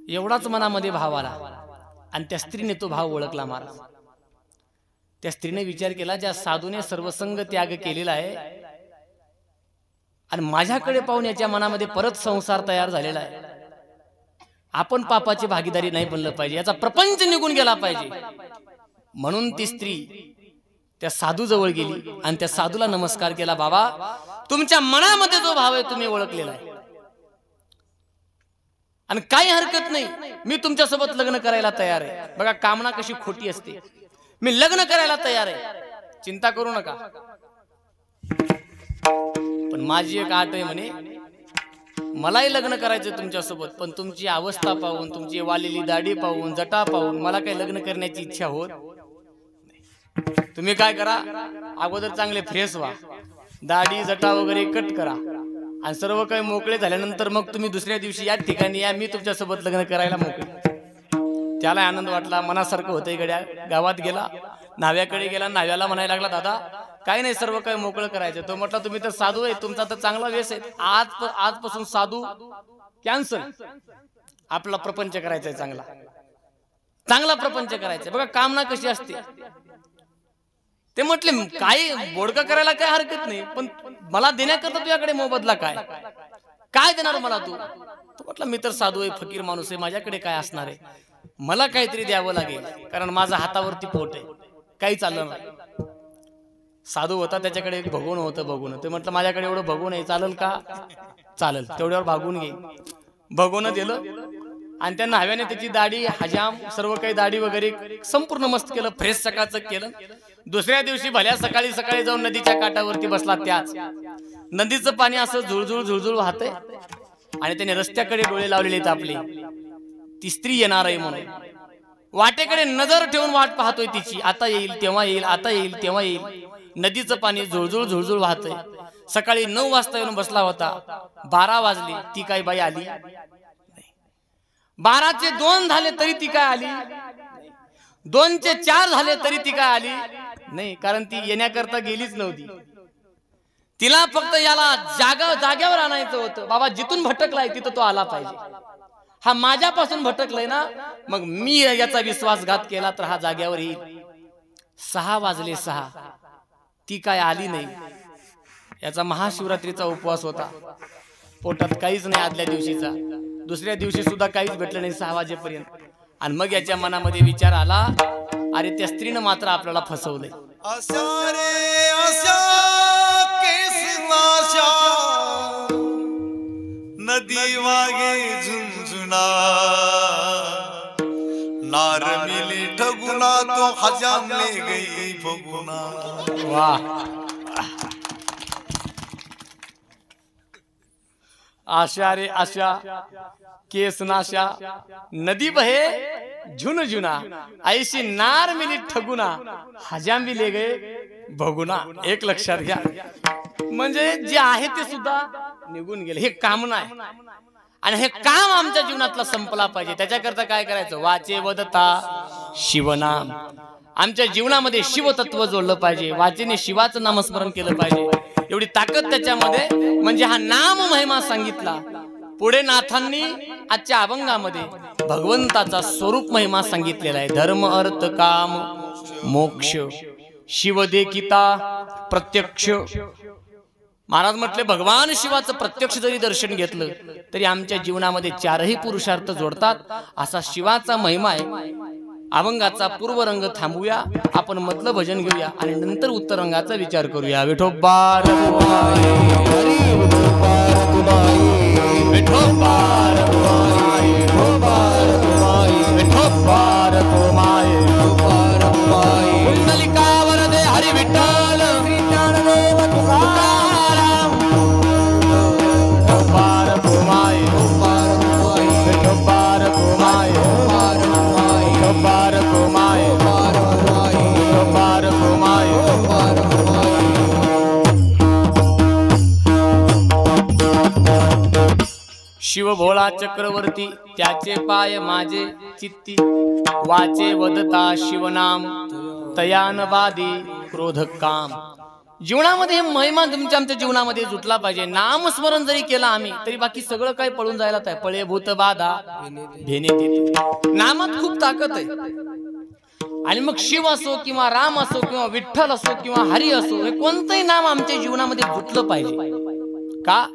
एवढाच मनामध्ये भाव आला, आणि त्या स्त्रीने तो भाव ओळखला महाराज। त्या स्त्रीने विचार केला, ज्या साधूने सर्वसंग त्याग केलेला आहे आणि माझ्याकडे पाहून याच्या मनामध्ये परत संसार तयार झालेला आहे, आपण पापाची भागीदारी नाही बनलं पाहिजे, याचा प्रपंच निघून गेला पाहिजे। म्हणून ती स्त्री त्या साधू जवळ गेली आणि त्या साधूला नमस्कार केला। बाबा तुमच्या मनामध्ये जो भाव आहे तुम्ही ओळखलेला आहे, आणि काही हरकत नाही, मी तुमच्यासोबत लग्न करायला तयार आहे। बघा कामना कशी खोटी असते, मी लग्न करायला तयार आहे, चिंता करू नका, पण माझी एक अट आहे म्हणे, मलाही लग्न करायचं तुमच्यासोबत, पण तुमची अवस्था पाहून, तुमची वालेली दाढी पाहून, जटा पाहून मला काही लग्न करण्याची इच्छा होत नाही। तुम्ही काय करा, अगोदर चांगले फ्रेश व्हा, दाढी जटा वगैरे कट करा, आणि सर्व काही मोकळे झाल्यानंतर मग तुम्ही दुसऱ्या दिवशी या ठिकाणी या, मी तुमच्यासोबत लग्न करायला मोकळे। त्याला आनंद वाटला, मनासारखं होतं। गड्या गावात गेला, न्हाव्याकडे गेला, न्हाव्याला म्हणायला लागला, दादा काही नाही, सर्व काही मोकळं करायचं। तो म्हटला तुम्ही तर साधू आहे, तुमचा तर चांगला वेश आहे, आजपासून साधू कॅन्सल, आपला प्रपंच करायचा आहे, चांगला प्रपंच करायचा। बघा कामना कशी असते। ते म्हटले काही बोडका करायला काय हरकत नाही, पण मला देण्याकरता तुझ्याकडे मोबदला काय देणार मला तू? तो म्हटला मी तर साधू आहे, फकीर माणूस आहे, माझ्याकडे काय असणार आहे, मला काहीतरी द्यावं लागेल, कारण माझा हातावरती पोट आहे, काही चाललं नाही। साधू होता, त्याच्याकडे एक भगवून होतं, भगवून। ते म्हटलं माझ्याकडे एवढं भगवून आहे, चालेल का? चालेल, तेवढ्यावर भागून घे। भगवून दिलं, आणि त्या न्हाव्याने त्याची दाढी हजाम सर्व काही दाढी वगैरे संपूर्ण मस्त केलं, फ्रेश सकाळचं केलं। दुसऱ्या दिवशी भल्या सकाळी सकाळी जाऊन नदीच्या काठावरती बसला। त्याच नदीचं पाणी असं झुळझुळ झुळझुळ वाहतंय, आणि त्याने रस्त्याकडे डोळे लावलेले आहेत आपले, ती स्त्री येणार आहे म्हणून। वाटेकडे नजर ठेवून वाट पाहतोय तिची, आता येईल तेव्हा येईल, आता येईल तेव्हा येईल। नदीचं पाणी झुळझुळ झुळझुळ वाहतंय। सकाळी 9 वाजता येऊन बसला होता, 12 वाजले, ती काय बाई आली? 12चे 2 झाले तरी ती काय आली? 2चे 4 झाले तरी ती काय आली नाही, कारण ती येण्याकरता गेलीच नव्हती। तिला फक्त याला जाग्यावर आणायचं होतं. बाबा जिथून भटकलाय तिथं तो आला पाहिजे. हा माझ्यापासून भटकलाय ना, मग मी याचा विश्वासघात केला तर हा जाग्यावर येईल. 6 वाजले 6, ती काय आली नाही. याचा महाशिवरात्रीचा उपवास होता. पोटात काहीच नाही आदल्या दिवशीचा. दुसऱ्या दिवशी सुद्धा काहीच भेटलं नाही 6 वाजेपर्यंत. आणि मग याच्या मनामध्ये विचार आला, अरे त्या स्त्रीनं मात्र आपल्याला फसवलंय. आशा रे आशा केसनाशा नदी वागे झुंझुना नार मिली ठगुना तो हजाम ले गई भगुना. वाह. आशा रे आशा केसनाशा नदी बहे झुनझुना ऐशी नार मिली ठगुना हजाम भी ले गए भगुना. एक लक्षात घ्या, म्हणजे जे आहे ते सुद्धा निघून गेले. हे काम नाही, आणि हे काम आमच्या जीवनातला संपला पाहिजे. त्याच्याकरता काय करायचं? वाचे वदता शिवनाम. आमच्या जीवनामध्ये शिवतत्व जोडलं पाहिजे. वाचेने शिवाचं नामस्मरण केलं पाहिजे. एवढी ताकद त्याच्यामध्ये, म्हणजे हा नाम महिमा सांगितला. पुढे नाथांनी आजच्या अभंगामध्ये भगवंताचा स्वरूप महिमा सांगितलेला आहे. धर्म अर्थ काम मोक्ष शिव देखिता प्रत्यक्ष. महाराज म्हटले भगवान शिवाचं प्रत्यक्ष जरी दर्शन घेतलं तरी आमच्या जीवनामध्ये 4ही पुरुषार्थ जोडतात. असा शिवाचा महिमा आहे. अभंगाचा पूर्वरंग थांबूया, आपण मधलं भजन घेऊया आणि नंतर उत्तर रंगाचा विचार करूया. विठोबार तुम्हारे हरी विठोबार तुम्हारे विठोबार तुम्हारे विठोबार तुम्हारे विठोबार तुम्हारे विठोबार तुम्हारे कुंडलिकावर दे हरी विठ्ठल श्रीज्ञानदेव तुकाराम विठोबार तुम्हारे विठोबार तुम्हारे विठोबार तुम्हारे विठोबार तुम्हारे विठोबार तुम्हारे. शिव भोळा चक्रवर्ती त्याचे पाय माझे चित्ती वाचे वदता शिवनाम तयान बादी क्रोध काम. जीवनामध्ये महिमा तुमच्या आमच्या जीवनामध्ये जुटला पाहिजे. नामस्मरण जरी केला आम्ही तरी बाकी सगळं काही पळून जायला आहे. पळे भूत बाधा भेने देते. नामात खूप ताकद आहे. आणि मग शिव असो किंवा राम असो किंवा विठ्ठल असो किंवा हरी असो, हे कोणतंही नाम आमच्या जीवनामध्ये जुटलं पाहिजे. का?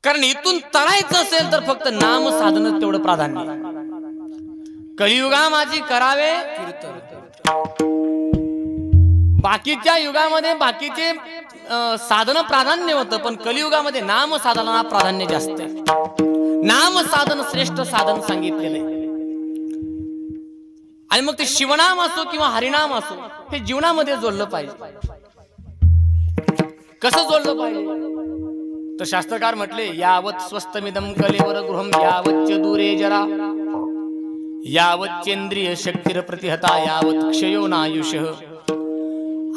कारण इथून तरायचं असेल तर फक्त नाम साधन तेवढं प्राधान्य. कलियुगा माझी करावे बाकीच्या युगामध्ये बाकीचे साधन प्राधान्य होतं, पण कलियुगामध्ये नाम साधनाला प्राधान्य जास्त आहे. नाम साधन श्रेष्ठ साधन सांगितलेलं आहे. आणि मग ते शिवनाम असो किंवा हरिनाम असो, हे जीवनामध्ये जोडलं पाहिजे. कसं जोडलं पाहिजे? तर शास्त्रकार म्हटले यावत स्वस्तमिदम कलेवर गृहम यावच्च दूरे जरा यावच्चेंद्रिय शक्तिर प्रतिहता यावत क्षयो नायुषः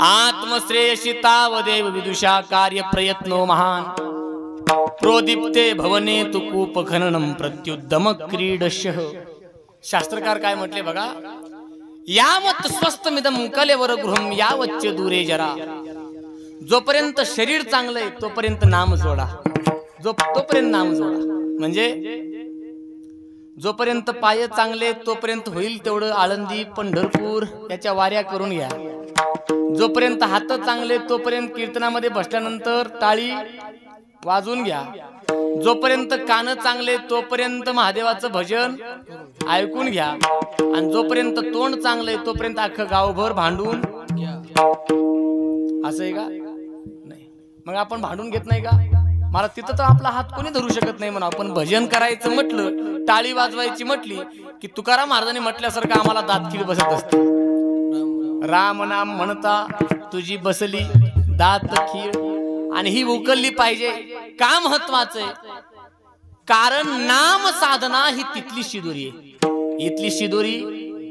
आत्मश्रेयसी तावदेव विदुषा कार्य प्रयत्नो महान प्रोदीप्ते भवने तु कूप खननम प्रत्युद्दम क्रीडशः. शास्त्रकार काय म्हटले बघा, यावत स्वस्तमिदम कलेवर गृहम यावच्च दूरे जरा. जोपर्यंत शरीर चांगलंय तोपर्यंत नाम जोडा. तोपर्यंत नाम जोडा, म्हणजे जोपर्यंत पाय चांगले तोपर्यंत होईल तेवढं आळंदी पंढरपूर याच्या वाऱ्या करून घ्या. जोपर्यंत हात चांगले तोपर्यंत कीर्तनामध्ये बसल्यानंतर टाळी वाजून घ्या. जोपर्यंत कान चांगले तोपर्यंत महादेवाचं भजन ऐकून घ्या. आणि जोपर्यंत तोंड चांगले तोपर्यंत अख्खं गावभर भांडून असं आहे का? नाही. मग आपण भांडून घेत नाही का? मला तिथं तर आपला हात कोणी धरू शकत नाही म्हणा. आपण भजन करायचं म्हटलं, टाळी वाजवायची म्हटली की तुकाराम महाराजांनी म्हटल्यासारखं आम्हाला दात खीळ बसत असते. राम नाम म्हणता तुझी बसली दात खीळ, आणि ही उकलली पाहिजे. का महत्वाचं आहे? कारण नाम साधना ही तिथली शिदोरी आहे, इथली शिदोरी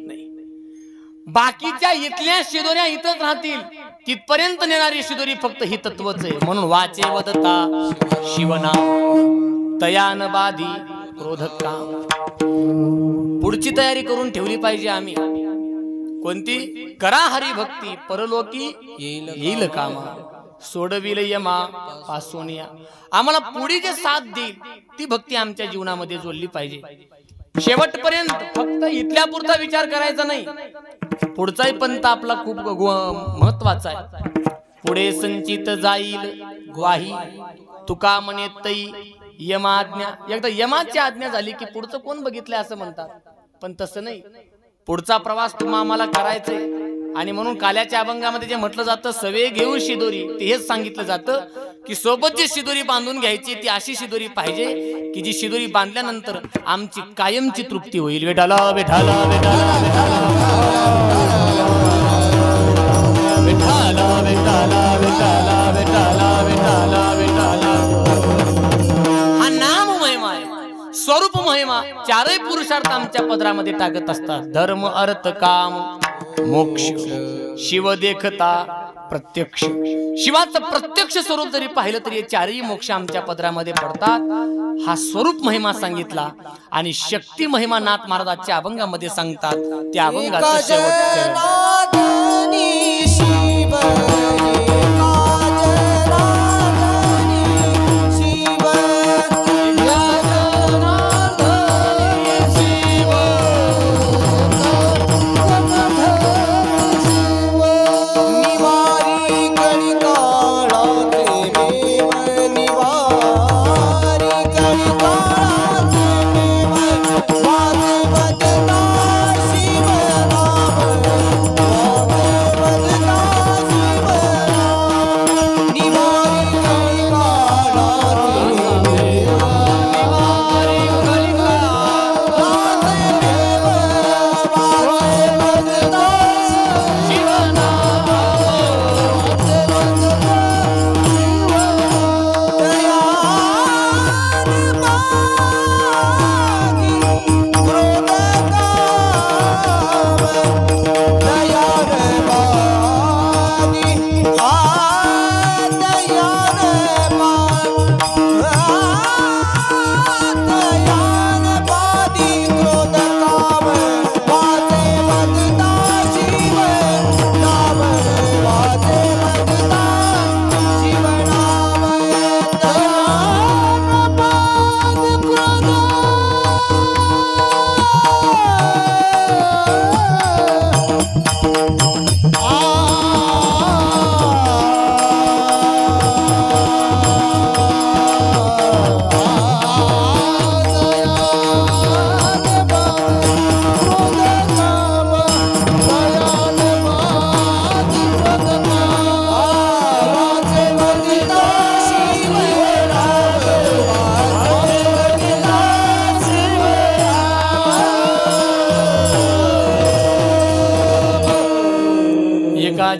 नाही. बाकीच्या इथल्या शिदोऱ्या इथंच राहतील, तिथपर्यंत नेणारी शिदोरी फक्त ही तत्वच आहे. म्हणून वाचे वदता शिवनाम तयान बाधी क्रोध काम. पुढची तयारी करून ठेवली पाहिजे आम्ही. कोणती? करा हरी भक्ती परलोकी येईल कामा. सोडविल यमा पासून या. आम्हाला पुढे जे साथ देईल ती भक्ती आमच्या जीवनामध्ये जोडली पाहिजे. शेवटपर्यंत फक्त इथल्या पुरता विचार करायचा नाही, पुढचाही पंथ आपला खूप महत्वाचा आहे. पुढे संचित जाईल ग्वाही तुका म्हणे तई यमाज्ञा. एकदा यमाची आज्ञा झाली की पुढचं कोण बघितलंय असं म्हणतात, पण तसं नाही. पुढचा प्रवास तुम्हा आम्हाला करायचंय. आणि म्हणून काल्याच्या अभंगामध्ये जे म्हटलं जातं सवे घेऊ शिदोरी, ते हेच सांगितलं जातं की सोबत जी शिदोरी बांधून घ्यायची ती अशी शिदोरी पाहिजे की जी शिदोरी बांधल्यानंतर आमची कायमची तृप्ती होईल. विठाला विठाला विठाला विठाला विठाला विठाला विठाला विठाला विठाला विठाला. हा नाम महिमा आहे, स्वरूप महिमा. चारही पुरुषार्थ आमच्या पदरामध्ये टाकत असतात. धर्म अर्थ काम मोक्ष. शिव देखता प्रत्यक्ष. शिवाचं प्रत्यक्ष स्वरूप जरी पाहिलं तरी चारही मोक्ष आमच्या पदरामध्ये पडतात. हा स्वरूप महिमा सांगितला. आणि शक्ती महिमा नाथ महाराजांच्या अभंगामध्ये सांगतात. त्या अभंगाचं शेवट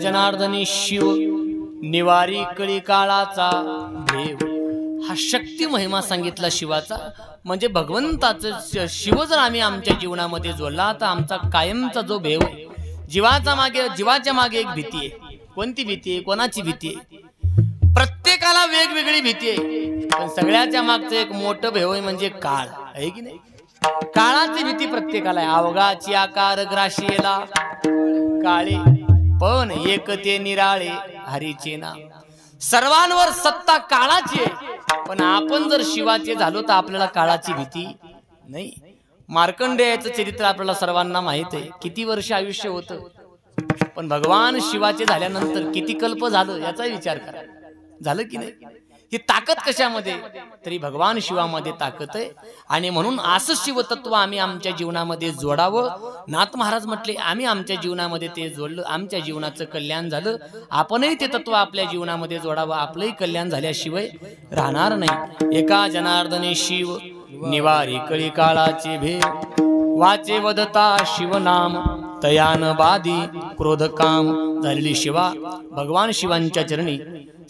जनार्दनी शिव निवारी कळी काळाचा देव. हा शक्ती महिमा सांगितला शिवाचा. म्हणजे भगवंताचं शिव जर आम्ही आमच्या जीवनामध्ये जोडला तर आमचा कायमचा जो भेव आहे. जीवाच्या मागे एक भीती आहे. कोणती भीती आहे? कोणाची भीती आहे? प्रत्येकाला वेगवेगळी भीती आहे, पण सगळ्याच्या मागचं एक मोठं भेव आहे म्हणजे काळ आहे की नाही. काळाची भीती प्रत्येकाला आहे. अवघाची आकार ग्राशीला काळे पण एकते निराळे हरीचे नाम. सर्वांवर सत्ता काळाची आहे, पण आपण जर शिवाचे झालो तर आपल्याला काळाची भीती नाही. मार्कंडेयाचं चरित्र आपल्याला सर्वांना माहित आहे. किती वर्ष आयुष्य होतं, पण भगवान शिवाचे झाल्यानंतर किती कल्प झालं याचा विचार करा. झालं की नाही? ही ताकद कशामध्ये? तरी भगवान शिवामध्ये ताकद आहे. आणि म्हणून असं शिवतत्व आम्ही आमच्या जीवनामध्ये जोडावं. नाथ महाराज म्हटले आम्ही आमच्या जीवनामध्ये ते जोडलं, आमच्या जीवनाचं कल्याण झालं. आपणही ते तत्व आपल्या जीवनामध्ये जोडावं. आपलंही कल्याण झाल्याशिवाय राहणार नाही. एका जनार्दने शिव निवारी कळी काळाचे भेव. वाचे वदता शिवनाम तयान बादी क्रोध काम. झालेली शिवा भगवान शिवांच्या चरणी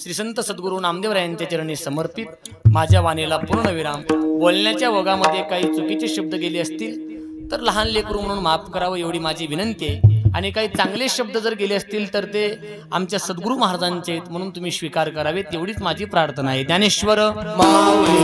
श्री संत सद्गुरू नामदेवरायांच्या चरणी समर्पित. माझ्या वाणीला पूर्ण विराम. बोलण्याच्या ओघामध्ये काही चुकीचे शब्द गेले असतील तर लहान लेकरू म्हणून माफ करावं एवढी माझी विनंती आहे. आणि काही चांगले शब्द जर गेले असतील तर ते आमच्या सद्गुरू महाराजांचे आहेत म्हणून तुम्ही स्वीकार करावेत एवढीच माझी प्रार्थना आहे. ज्ञानेश्वर माऊली